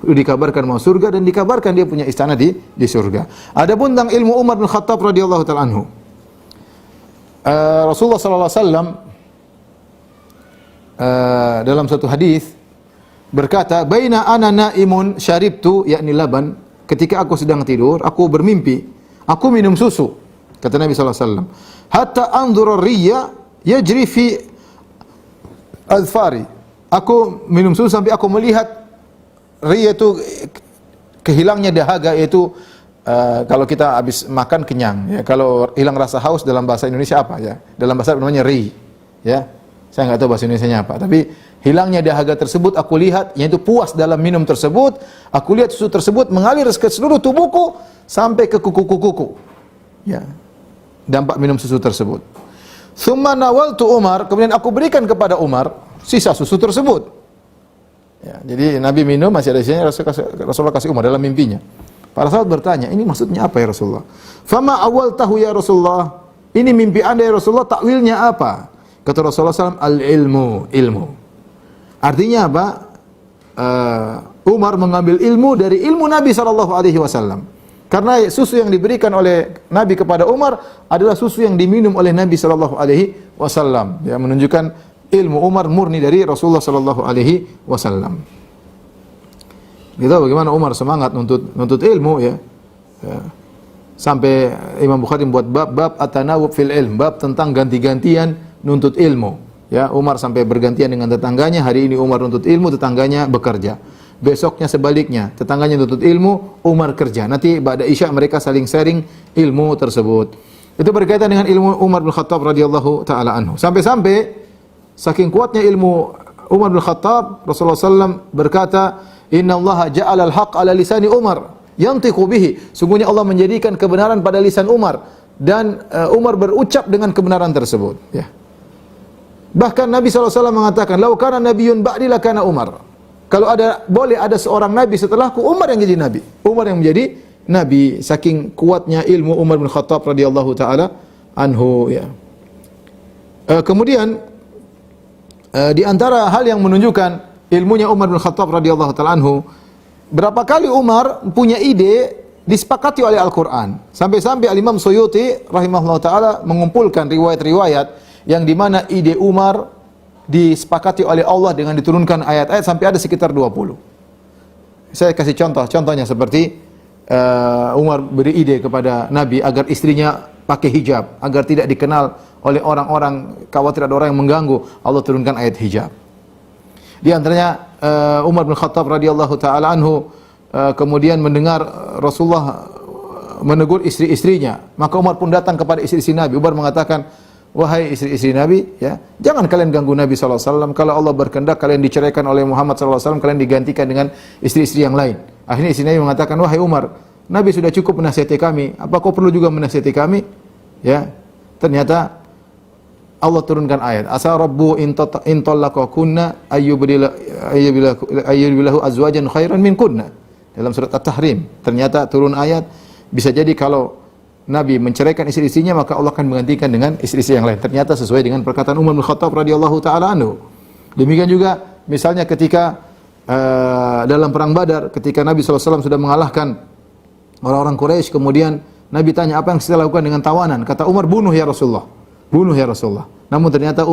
dikabarkan mau surga dan dikabarkan dia punya istana di surga. Adapun tentang ilmu Umar bin Khattab radhiyallahu taala anhu, Rasulullah sallallahu alaihi wasallam dalam satu hadis berkata, "Baina ana naimun syaribtu," yakni laban, ketika aku sedang tidur, aku bermimpi, aku minum susu. Kata Nabi sallallahu alaihi wasallam, "Hatta anzura riya yajri fi azfari. Aku minum susu sampai aku melihat ri itu kehilangnya dahaga, yaitu kalau kita habis makan kenyang, ya. Kalau hilang rasa haus dalam bahasa Indonesia apa ya? Dalam bahasa namanya ri, ya. Saya nggak tahu bahasa Indonesianya apa, tapi hilangnya dahaga tersebut aku lihat, yaitu puas dalam minum tersebut. Aku lihat susu tersebut mengalir ke seluruh tubuhku sampai ke kuku-kukuku. Ya. Dampak minum susu tersebut. Tsumma nawaltu Umar, kemudian aku berikan kepada Umar sisa susu tersebut. Ya, jadi Nabi minum, masih ada sisanya, Rasulullah kasih Umar dalam mimpinya. Para sahabat bertanya, ini maksudnya apa ya Rasulullah? Fama awal tahu ya Rasulullah, ini mimpi Anda ya Rasulullah, takwilnya apa? Kata Rasulullah SAW, al-ilmu, ilmu. Artinya apa? Umar mengambil ilmu dari ilmu Nabi SAW. Karena susu yang diberikan oleh Nabi kepada Umar adalah susu yang diminum oleh Nabi SAW. Ya, menunjukkan ilmu Umar murni dari Rasulullah SAW. Kita bagaimana Umar semangat nuntut ilmu, ya. Ya. Sampai Imam Bukhari membuat bab at-tanawub fil ilm, bab tentang ganti-gantian nuntut ilmu. Ya, Umar sampai bergantian dengan tetangganya. Hari ini Umar nuntut ilmu, tetangganya bekerja. Besoknya sebaliknya, tetangganya nuntut ilmu, Umar kerja. Nanti ba'da Isya mereka saling sharing ilmu tersebut. Itu berkaitan dengan ilmu Umar bin Khattab radhiyallahu taala anhu. Sampai-sampai saking kuatnya ilmu Umar bin Khattab, Rasulullah SAW berkata, "Inna Allah ja'ala al-haq ala lisani Umar, yantiqu bihi." Sungguhnya Allah menjadikan kebenaran pada lisan Umar, dan Umar berucap dengan kebenaran tersebut. Ya. Bahkan Nabi SAW mengatakan, "Lau kana nabiyyun ba'di lakana Umar." Kalau boleh ada seorang nabi setelahku, Umar yang jadi nabi. Umar yang menjadi nabi, saking kuatnya ilmu Umar bin Khattab radhiyallahu taala anhu, ya. Kemudian di antara hal yang menunjukkan ilmunya Umar bin Khattab radhiyallahu taala anhu, berapa kali Umar punya ide disepakati oleh Al-Qur'an. Sampai-sampai Al-Imam Suyuti rahimahullah taala mengumpulkan riwayat-riwayat yang di mana ide Umar disepakati oleh Allah dengan diturunkan ayat-ayat sampai ada sekitar 20. Saya kasih contohnya seperti Umar beri ide kepada Nabi agar istrinya pakai hijab, agar tidak dikenal oleh orang-orang, khawatir ada orang yang mengganggu. Allah turunkan ayat hijab. Di antaranya Umar bin Khattab radhiyallahu taala anhu kemudian mendengar Rasulullah menegur istri-istrinya, maka Umar pun datang kepada istri-istri Nabi. Umar mengatakan, "Wahai istri-istri Nabi, ya, jangan kalian ganggu Nabi SAW. Kalau Allah berkehendak kalian diceraikan oleh Muhammad SAW, kalian digantikan dengan istri-istri yang lain." Akhirnya istri Nabi mengatakan, "Wahai Umar, Nabi sudah cukup menasihati kami. Apa kau perlu juga menasihati kami?" Ya, ternyata Allah turunkan ayat, "Asa rabbu in talaqakunna ayyubilahu azwajan khairan min kunna." Dalam surat At-Tahrim. Ternyata turun ayat, bisa jadi kalau Nabi menceraikan istri-istrinya, maka Allah akan menggantikan dengan istri-istri yang lain. Ternyata sesuai dengan perkataan Umar bin Khattab radhiyallahu taala anhu. Demikian juga misalnya ketika dalam perang Badar, ketika Nabi SAW sudah mengalahkan orang-orang Quraisy, kemudian Nabi tanya, "Apa yang saya lakukan dengan tawanan?" Kata Umar, "Bunuh ya Rasulullah. Bunuh ya Rasulullah." Namun ternyata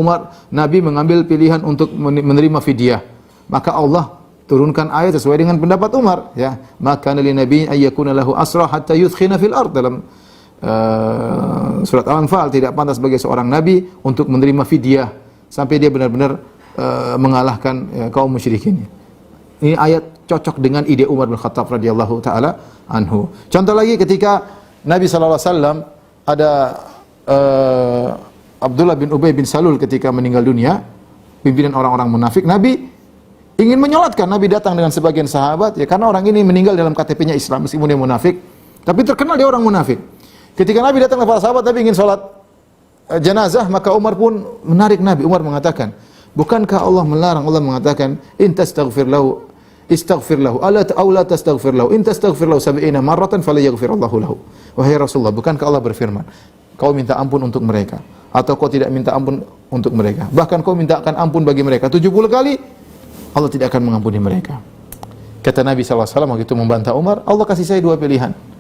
Nabi mengambil pilihan untuk menerima fidyah. Maka Allah turunkan ayat sesuai dengan pendapat Umar, ya. "Maka lin nabiyyin ay yakuna lahu asra hatta yudkhina fil ard." Dalam surat Al-Anfal, tidak pantas bagi seorang nabi untuk menerima fidyah sampai dia benar-benar mengalahkan kaum musyrikin. Ini ayat cocok dengan ide Umar bin Khattab radhiyallahu taala anhu. Contoh lagi ketika Nabi sallallahu alaihi wasallam ada Abdullah bin Ubay bin Salul ketika meninggal dunia, pimpinan orang-orang munafik, Nabi ingin menyolatkan. Nabi datang dengan sebagian sahabat, ya, karena orang ini meninggal dalam KTP-nya Islam meskipun dia munafik, tapi terkenal dia orang munafik. Ketika Nabi datang kepada sahabat, Nabi ingin sholat jenazah, maka Umar pun menarik Nabi. Umar mengatakan, "Bukankah Allah melarang?" Allah mengatakan, "In tastaghfir lahu, istaghfir lahu, ala tastaghfir lahu, in tastaghfir lahu 70 marratan fala yaghfirullahu lahu." Wahai Rasulullah, bukankah Allah berfirman, "Kau minta ampun untuk mereka," atau "Kau tidak minta ampun untuk mereka, bahkan kau mintakan ampun bagi mereka 70 kali, Allah tidak akan mengampuni mereka." Kata Nabi SAW waktu itu membantah Umar, "Allah kasih saya dua pilihan.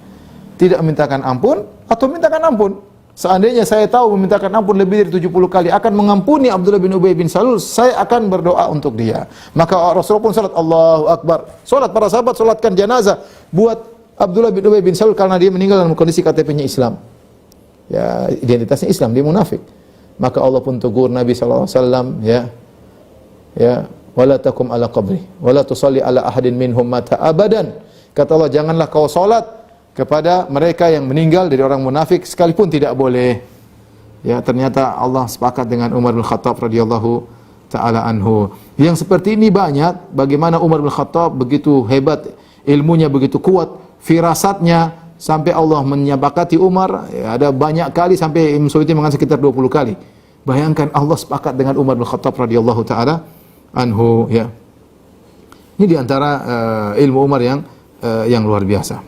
Tidak memintakan ampun atau mintakan ampun. Seandainya saya tahu memintakan ampun lebih dari 70 kali akan mengampuni Abdullah bin Ubay bin Salul, saya akan berdoa untuk dia." Maka Rasulullah pun salat, Allahu Akbar. Salat, para sahabat salatkan jenazah buat Abdullah bin Ubay bin Salul karena dia meninggal dalam kondisi KTP-nya Islam. Ya, identitasnya Islam, dia munafik. Maka Allah pun tegur Nabi sallallahu alaihi wasallam, ya, wala takum ala qabri wala tusalli ala ahadin minhum mata abadan. Kata Allah, janganlah kau salat kepada mereka yang meninggal dari orang munafik sekalipun tidak boleh. Ya, ternyata Allah sepakat dengan Umar bin Khattab radhiyallahu taala anhu. Yang seperti ini banyak, bagaimana Umar bin Khattab begitu hebat, ilmunya begitu kuat, firasatnya sampai Allah menyepakati Umar, ya, ada banyak kali sampai Imam Suyuti mengatakan sekitar 20 kali. Bayangkan Allah sepakat dengan Umar bin Khattab radhiyallahu taala anhu, ya. Ini di antara ilmu Umar yang luar biasa.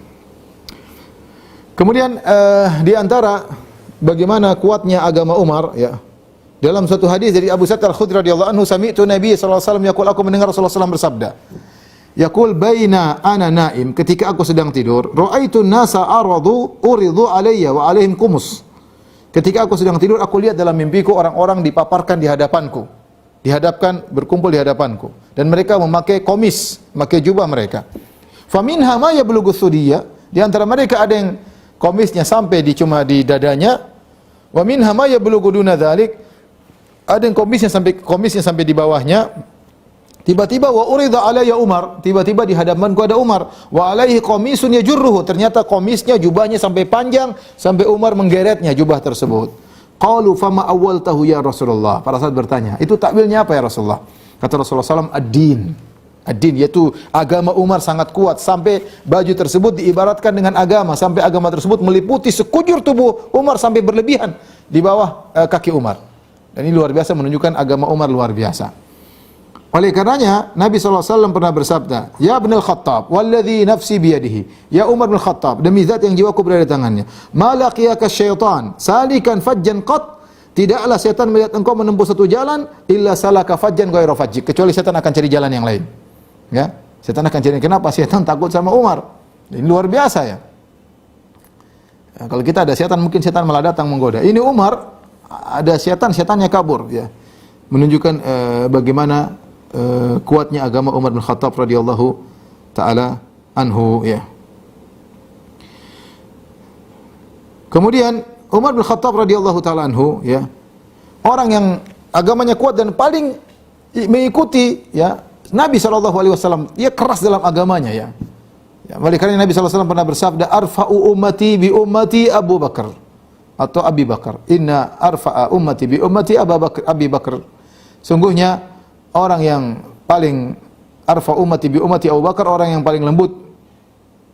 Kemudian di antara bagaimana kuatnya agama Umar, ya. Dalam suatu hadis dari Abu Sa'id Al-Khudri radhiyallahu anhu, sami'tu Nabi sallallahu alaihi wasallam yaqul, aku mendengar Rasulullah sallallahu bersabda. Yaqul baina ana naim, ketika aku sedang tidur, ra'aitu an-nasa uridu alayya wa alaihim qumus. Ketika aku sedang tidur, aku lihat dalam mimpiku orang-orang dipaparkan di hadapanku. Dihadapkan, berkumpul di hadapanku, dan mereka memakai komis, memakai jubah mereka. Faminha ma yablughu thudiyya, di antara mereka ada yang komisnya sampai cuma di dadanya. Wa minha ma yablughu duna dzalik, ada yang komisnya sampai di bawahnya. Tiba-tiba wa urida alayya Umar, tiba-tiba di hadapanku ada Umar, wa alaihi qamisun yajurruhu, ternyata komisnya, jubahnya sampai panjang sampai Umar menggeretnya jubah tersebut. Qalu fama awwaltahu ya Rasulullah, para sahabat bertanya, itu takwilnya apa ya Rasulullah? Kata Rasulullah SAW, ad-din, yaitu agama Umar sangat kuat sampai baju tersebut diibaratkan dengan agama, sampai agama tersebut meliputi sekujur tubuh Umar sampai berlebihan di bawah kaki Umar. Dan ini luar biasa, menunjukkan agama Umar luar biasa. Oleh karenanya Nabi SAW pernah bersabda, ya Ibn al-Khattab, walladhi nafsi biyadihi, ya Umar bin Khattab, demi zat yang jiwaku berada di tangannya, ma laqiyaka syaitan salikan fajjan qat, tidaklah setan melihat engkau menempuh satu jalan illa salaka fajjan ghairu fajjik, kecuali setan akan cari jalan yang lain. Ya, setan akan cari. Kenapa? Setan takut sama Umar. Ini luar biasa, ya. Ya, kalau kita ada setan, mungkin setan malah datang menggoda. Ini Umar, ada setannya kabur, ya. Menunjukkan bagaimana kuatnya agama Umar bin Khattab radhiyallahu taala anhu, ya. Kemudian Umar bin Khattab radhiyallahu taala anhu, ya, orang yang agamanya kuat dan paling mengikuti, ya, Nabi SAW. Dia keras dalam agamanya, ya. Ya, oleh karena Nabi SAW pernah bersabda, arfa'u ummati bi ummati Abu Bakar atau Abi Bakar. Inna arfa'a ummati bi ummati Abi Bakar. Sungguhnya orang yang paling arfa ummati bi ummati Abu Bakar, orang yang paling lembut,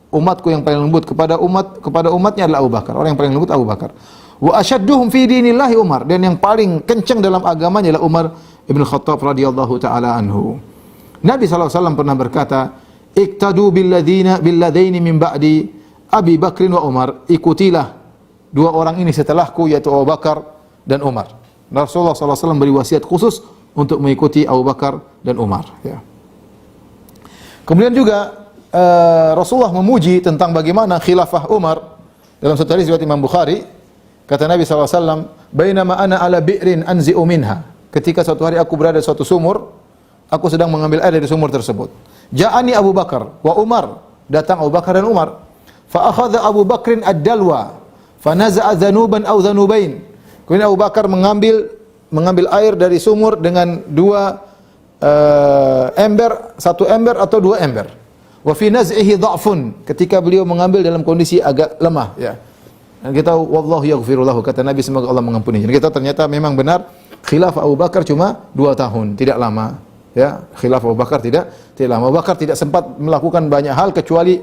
umatku yang paling lembut kepada umatnya adalah Abu Bakar. Orang yang paling lembut Abu Bakar. Wa asyadduhum fi dinillahi Umar, dan yang paling kencang dalam agamanya adalah Umar ibn Khattab radhiyallahu taala anhu. Nabi SAW pernah berkata, iktadu billadaini min ba'di Abi Bakrin wa Umar, ikutilah dua orang ini setelahku, yaitu Abu Bakar dan Umar. Rasulullah SAW beri wasiat khusus untuk mengikuti Abu Bakar dan Umar, ya. Kemudian juga Rasulullah memuji tentang bagaimana khilafah Umar dalam satu hadis riwayat Imam Bukhari. Kata Nabi SAW, bainama ana ala bi'rin anzi'u minha, ketika suatu hari aku berada di suatu sumur, aku sedang mengambil air dari sumur tersebut. Ja'ani Abu Bakar wa Umar, datang Abu Bakar dan Umar. Fa akhadha Abu Bakrin ad-dalwa fa naza'a dhanuban aw dhanubain. Kemudian Abu Bakar mengambil air dari sumur dengan dua ember, satu ember atau dua ember. Wa fi naz'ihi dha'fun, ketika beliau mengambil dalam kondisi agak lemah, ya. Dan kita wallahu yaghfiru lahu, kata Nabi, semoga Allah mengampuni. Dan kita ternyata memang benar khilafah Abu Bakar cuma 2 tahun, tidak lama, ya. Khilafah Abu Bakar tidak lama. Abu Bakar tidak sempat melakukan banyak hal kecuali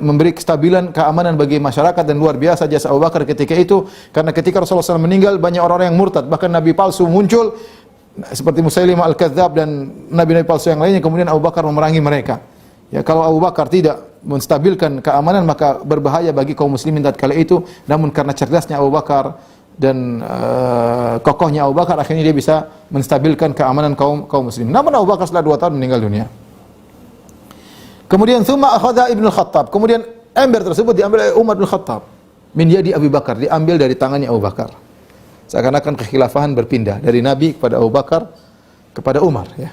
memberi kestabilan keamanan bagi masyarakat, dan luar biasa jasa Abu Bakar ketika itu, karena ketika Rasulullah SAW meninggal banyak orang-orang yang murtad, bahkan nabi palsu muncul seperti Musailimah al-Kadzdzab dan nabi-nabi palsu yang lainnya. Kemudian Abu Bakar memerangi mereka. Ya, kalau Abu Bakar tidak menstabilkan keamanan, maka berbahaya bagi kaum muslimin tatkala itu. Namun karena cerdasnya Abu Bakar dan kokohnya Abu Bakar, akhirnya dia bisa menstabilkan keamanan kaum muslimin. Namun Abu Bakar setelah 2 tahun meninggal dunia. Kemudian thumma akhadha Ibn al-Khattab, kemudian ember tersebut diambil oleh Umar bin Khattab. Min yadi Abi Bakar, diambil dari tangannya Abu Bakar. Seakan-akan kekhilafahan berpindah dari Nabi kepada Abu Bakar kepada Umar, ya.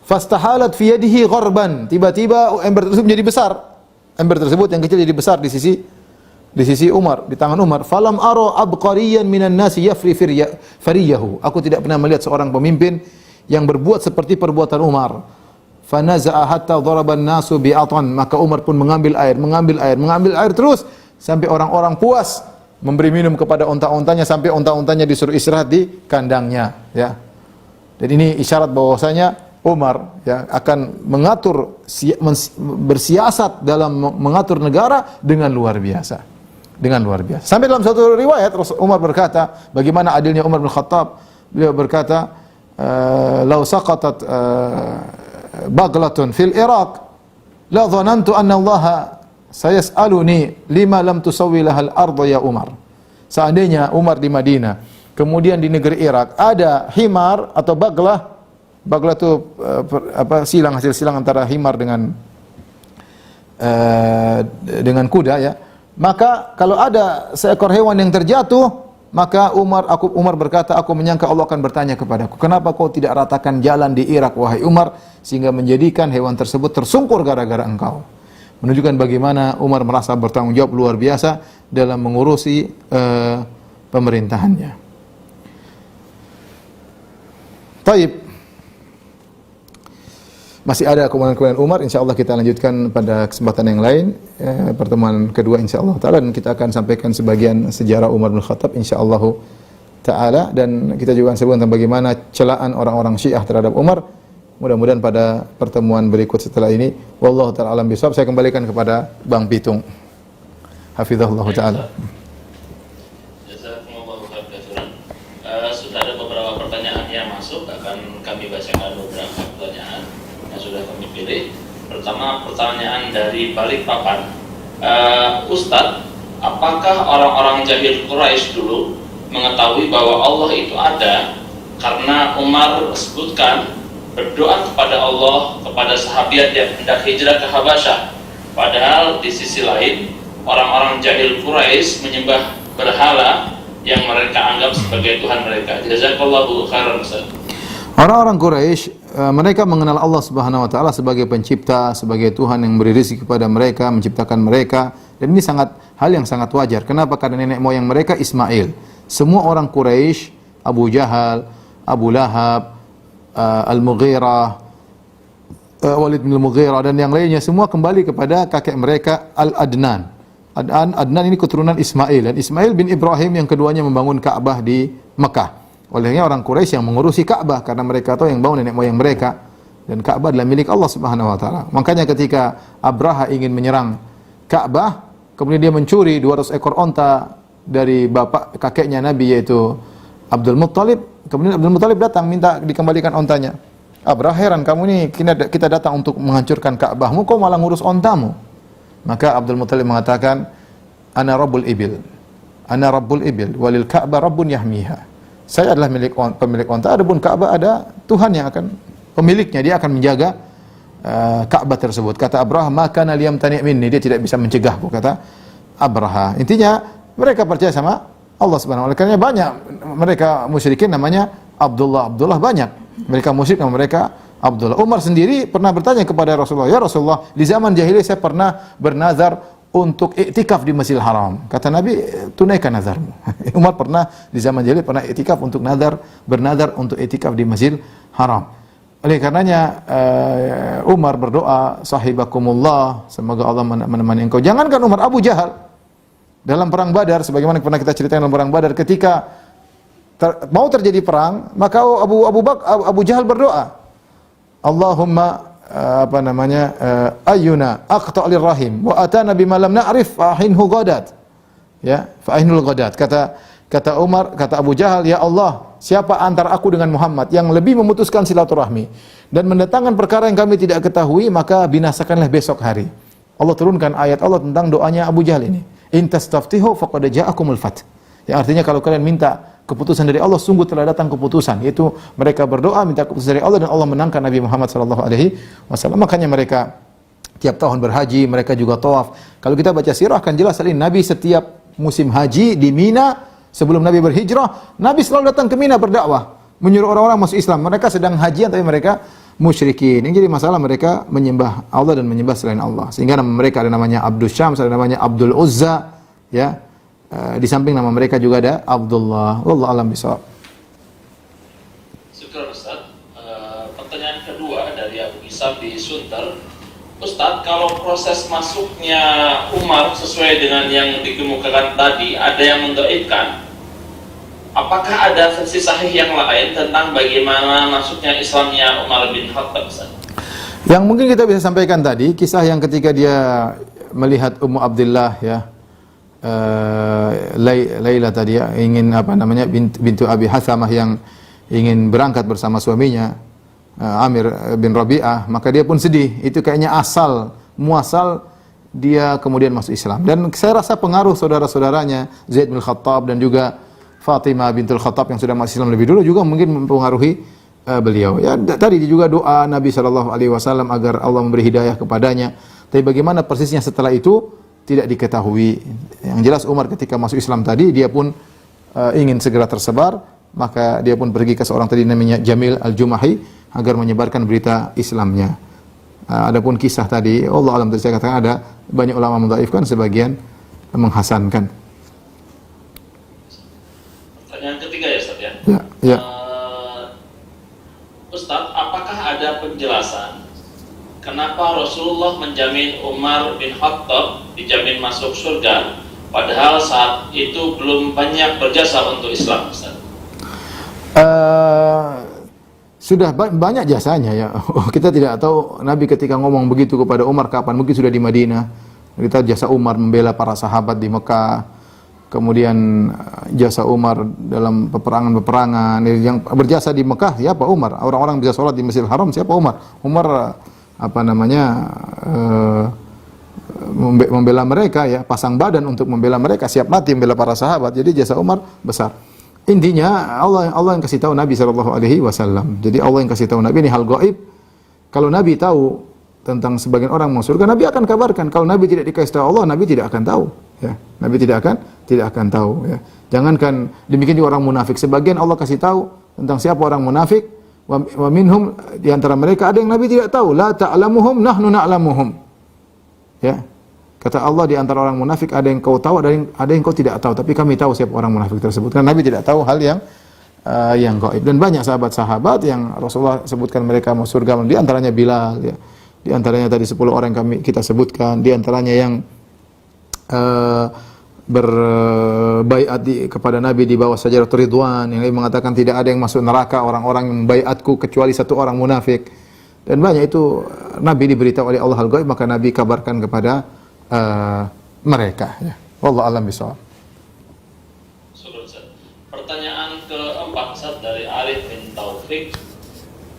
Fastahalat fi yadihi gharban, tiba-tiba ember tersebut menjadi besar. Ember tersebut yang kecil jadi besar di sisi di sisi Umar, di tangan Umar. Falam ara abqariyan minan nasi yafri fariyahu. Aku tidak pernah melihat seorang pemimpin yang berbuat seperti perbuatan Umar. Fanaza'a hatta dharaban nasu bi'atan. Maka Umar pun mengambil air terus sampai orang-orang puas memberi minum kepada unta-untanya sampai unta-untanya disuruh istirahat di kandangnya, ya. Dan ini isyarat bahwasanya Umar ya akan mengatur bersiasat dalam mengatur negara dengan luar biasa. Dengan luar biasa. Sampai dalam satu riwayat Umar berkata, bagaimana adilnya Umar bin Khattab, beliau berkata, "Lau saqatat baglatun fil Iraq, la dhanantu anna Allah sayas'aluni lima lam tusawwi lahal arda ya Umar." Seandainya Umar di Madinah, kemudian di negeri Irak ada himar atau baglah itu silang, hasil silang antara himar dengan kuda, ya. Maka kalau ada seekor hewan yang terjatuh, maka Umar berkata, aku menyangka Allah akan bertanya kepadaku, kenapa kau tidak ratakan jalan di Irak wahai Umar, sehingga menjadikan hewan tersebut tersungkur gara-gara engkau. Menunjukkan bagaimana Umar merasa bertanggung jawab luar biasa dalam mengurusi pemerintahannya. Taib. Masih ada kemuliaan Umar, insyaallah kita lanjutkan pada kesempatan yang lain, pertemuan kedua insyaallah taala, dan kita akan sampaikan sebagian sejarah Umar bin Khattab insyaallah taala, dan kita juga akan sebut tentang bagaimana celaan orang-orang Syiah terhadap Umar. Mudah-mudahan pada pertemuan berikut setelah ini, wallahu taala alam bisawab, saya kembalikan kepada Bang Pitung. Hafizahullah taala. Sudah ada beberapa pertanyaan yang masuk, akan kami bacakan beberapa pertanyaan yang sudah kami pilih. Pertama, pertanyaan dari Balikpapan. Ustadz, apakah orang-orang jahil Quraisy dulu mengetahui bahwa Allah itu ada karena Umar sebutkan berdoa kepada Allah kepada sahabat yang hendak hijrah ke Habasyah? Padahal di sisi lain orang-orang jahil Quraisy menyembah berhala yang mereka anggap sebagai Tuhan mereka. Jazakallahu khairan Ustaz. Orang-orang Quraisy mereka mengenal Allah Subhanahu wa taala sebagai pencipta, sebagai Tuhan yang beri rezeki kepada mereka, menciptakan mereka, dan ini hal yang sangat wajar. Kenapa? Karena nenek moyang mereka Ismail. Semua orang Quraisy, Abu Jahal, Abu Lahab, Al-Mughirah, Walid bin Al-Mughirah dan yang lainnya semua kembali kepada kakek mereka Al-Adnan. Adnan ini keturunan Ismail, dan Ismail bin Ibrahim yang keduanya membangun Ka'bah di Mekah. Olehnya orang Quraisy yang mengurusi Ka'bah karena mereka tahu yang bangun nenek moyang mereka, dan Ka'bah adalah milik Allah Subhanahu wa taala. Makanya ketika Abraha ingin menyerang Ka'bah, kemudian dia mencuri 200 ekor onta dari bapak kakeknya Nabi yaitu Abdul Muttalib. Kemudian Abdul Muttalib datang minta dikembalikan ontanya. Abraha heran, kamu ini kita datang untuk menghancurkan Ka'bahmu, kau malah ngurus ontamu. Maka Abdul Muttalib mengatakan, Ana Rabbul Ibil, Ana Rabbul Ibil, walil Ka'bah Rabbun yahmiha. Saya adalah pemilik onta, adapun Ka'bah ada Tuhan yang akan pemiliknya, dia akan menjaga Ka'bah tersebut. Kata Abraha, maka naliyam tani' minni, dia tidak bisa mencegahku, kata Abraha. Intinya mereka percaya sama Allah Subhanahu wa taala. Karena banyak mereka musyrikin namanya Abdullah banyak. Mereka musyrik nama mereka Abdullah. Umar sendiri pernah bertanya kepada Rasulullah, "Ya Rasulullah, di zaman jahiliyah saya pernah bernazar untuk iktikaf di Masjidil Haram." Kata Nabi, "Tunaikan nazarmu." Umar pernah di zaman jahiliyah pernah iktikaf untuk bernazar untuk iktikaf di Masjidil Haram. Oleh karenanya Umar berdoa, "Sahibakumullah, semoga Allah menemani engkau." Jangankan Umar, Abu Jahal dalam perang Badar, sebagaimana pernah kita ceritakan dalam perang Badar, ketika mau terjadi perang, maka Abu Jahal berdoa, Allahumma ayyuna aqta' lirrahim wa atana bima lam na'rif fa'ahinhu ghadat. Ya, fa'ahinul ghadat. Kata Umar, kata Abu Jahal, ya Allah, siapa antara aku dengan Muhammad yang lebih memutuskan silaturahmi dan mendatangkan perkara yang kami tidak ketahui, maka binasakanlah besok hari. Allah turunkan ayat Allah tentang doanya Abu Jahal ini. In tastaftihu faqad ja'akumul fath. Yang artinya kalau kalian minta keputusan dari Allah, sungguh telah datang keputusan. Yaitu mereka berdoa minta keputusan dari Allah dan Allah menangkan Nabi Muhammad sallallahu alaihi wasallam. Makanya mereka tiap tahun berhaji, mereka juga tawaf. Kalau kita baca sirah akan jelas ini, Nabi setiap musim haji di Mina sebelum Nabi berhijrah, Nabi selalu datang ke Mina berdakwah, menyuruh orang-orang masuk Islam. Mereka sedang hajian tapi mereka musyrikin. Yang jadi masalah mereka menyembah Allah dan menyembah selain Allah. Sehingga nama mereka ada namanya Abdul Syams, ada namanya Abdul Uzza, ya. Di samping nama mereka juga ada Abdullah. Wallahu a'lam bishawab. Syukur Ustaz. Pertanyaan kedua dari Abu Isam di Sunter. Ustaz, kalau proses masuknya Umar sesuai dengan yang dikemukakan tadi, ada yang mendhaifkan, apakah ada versi sahih yang lain tentang bagaimana masuknya Islamnya Umar bin Khattab, Ustaz? Yang mungkin kita bisa sampaikan tadi, kisah yang ketika dia melihat Ummu Abdillah, ya, Laila tadi, ya, ingin bintu Abi Hathamah yang ingin berangkat bersama suaminya Amir bin Rabi'ah, maka dia pun sedih. Itu kayaknya muasal dia kemudian masuk Islam. Dan saya rasa pengaruh saudara-saudaranya Zaid bin Khattab dan juga Fatimah bintul Khattab yang sudah masuk Islam lebih dulu juga mungkin mempengaruhi beliau. Ya, tadi juga doa Nabi SAW agar Allah memberi hidayah kepadanya. Tapi bagaimana persisnya setelah itu tidak diketahui. Yang jelas Umar ketika masuk Islam tadi dia pun ingin segera tersebar, maka dia pun pergi ke seorang tadi namanya Jamil Al-Jumahi agar menyebarkan berita Islamnya. Adapun kisah tadi, Allah alam tadi saya katakan ada banyak ulama mendhaifkan, sebagian menghasankan. Pertanyaan ketiga ya Ustaz ya. Ya. Ustaz, apakah ada penjelasan kenapa Rasulullah menjamin Umar bin Khattab dijamin masuk surga, padahal saat itu belum banyak berjasa untuk Islam, Ustaz? Sudah banyak jasanya, ya. Kita tidak tahu Nabi ketika ngomong begitu kepada Umar kapan, mungkin sudah di Madinah. Kita jasa Umar membela para sahabat di Mekah, kemudian jasa Umar dalam peperangan-peperangan. Yang berjasa di Mekah siapa? Umar. Orang-orang bisa sholat di Masjidil Haram siapa? Umar. Umar membela mereka, ya, pasang badan untuk membela mereka, siap mati membela para sahabat. Jadi jasa Umar besar. Intinya Allah yang kasih tahu Nabi SAW. Jadi Allah yang kasih tahu Nabi ini hal gaib. Kalau Nabi tahu tentang sebagian orang mau surga, Nabi akan kabarkan. Kalau Nabi tidak dikasih tahu Allah, Nabi tidak akan tahu. Ya, Nabi tidak akan tahu. Ya. Jangankan demikian juga orang munafik. Sebagian Allah kasih tahu tentang siapa orang munafik. Wa minhum, di antara mereka ada yang Nabi tidak tahu. La ta'lamuhum nahnu na'lamuhum. Ya. Kata Allah, di antara orang munafik ada yang kau tahu, ada yang kau tidak tahu, tapi kami tahu siapa orang munafik tersebut. Karena Nabi tidak tahu hal yang gaib. Dan banyak sahabat-sahabat yang Rasulullah sebutkan mereka mau surga, di antaranya Bilal, ya. Di antaranya tadi 10 orang yang kita sebutkan, di antaranya yang berbaiat kepada Nabi di bawah Syajaratul Ridwan, yang mengatakan tidak ada yang masuk neraka orang-orang yang membaiatku kecuali satu orang munafik. Dan banyak itu Nabi diberitahu oleh Allah al-gaib, maka Nabi kabarkan kepada mereka, ya. Wallahu a'lam bishawab. Pertanyaan keempat, Ustaz, dari Arif bin Taufik.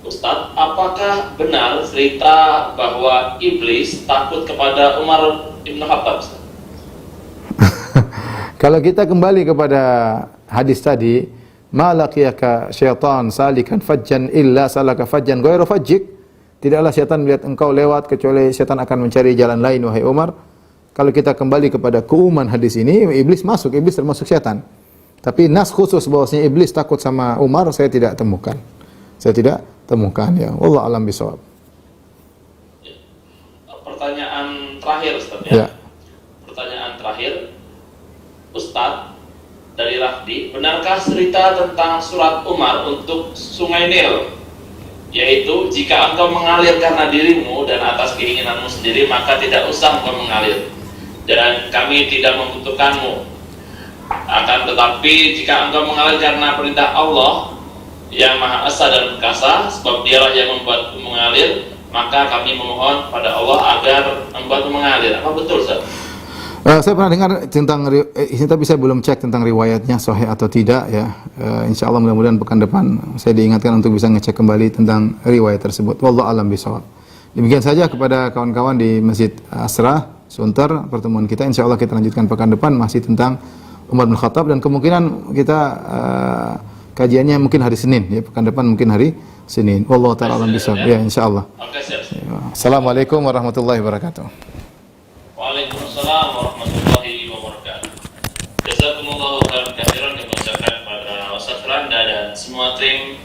Ustaz, apakah benar cerita bahwa iblis takut kepada Umar bin Khattab? Kalau kita kembali kepada hadis tadi, ma laqiyaka syaitan salikan fajjan illa salaka fajjan ghairu fajjik. Tidaklah syaitan melihat engkau lewat kecuali syaitan akan mencari jalan lain, wahai Umar. Kalau kita kembali kepada keumuman hadis ini, iblis termasuk syaitan. Tapi nas khusus bahwasanya iblis takut sama Umar saya tidak temukan. Ya. Wallahu a'lam bishawab. Pertanyaan terakhir, Ustaz, ya. Pertanyaan terakhir, Ustaz, dari Rafdi, benarkah cerita tentang surat Umar untuk Sungai Nil, yaitu jika engkau mengalir karena dirimu dan atas keinginanmu sendiri, maka tidak usah engkau mengalir, dan kami tidak membutuhkanmu. Akan tetapi jika engkau mengalir karena perintah Allah yang Maha Esa dan Perkasa, sebab Dialah yang membuatmu mengalir, maka kami memohon pada Allah agar membuatmu mengalir. Apa betul, Ustaz? Saya pernah dengar tentang ini, tapi saya belum cek tentang riwayatnya sahih atau tidak, ya. Insya Allah mudah-mudahan pekan depan saya diingatkan untuk bisa ngecek kembali tentang riwayat tersebut. Wallahu a'lam bishawab. Demikian saja kepada kawan-kawan di Masjid Asra Sunter pertemuan kita. Insya Allah kita lanjutkan pekan depan masih tentang Umar bin Khattab, dan kemungkinan kita kajiannya mungkin hari Senin, ya, pekan depan mungkin hari Senin. Wallahu ta'ala a'lam bishawab. Ya, insya Allah. Assalamualaikum warahmatullahi wabarakatuh. Waalaikumsalam warahmatullahi wabarakatuh. Jazakumullahu khairan katsiran, kami ucapkan kepada Ustaz Randa dan semua tim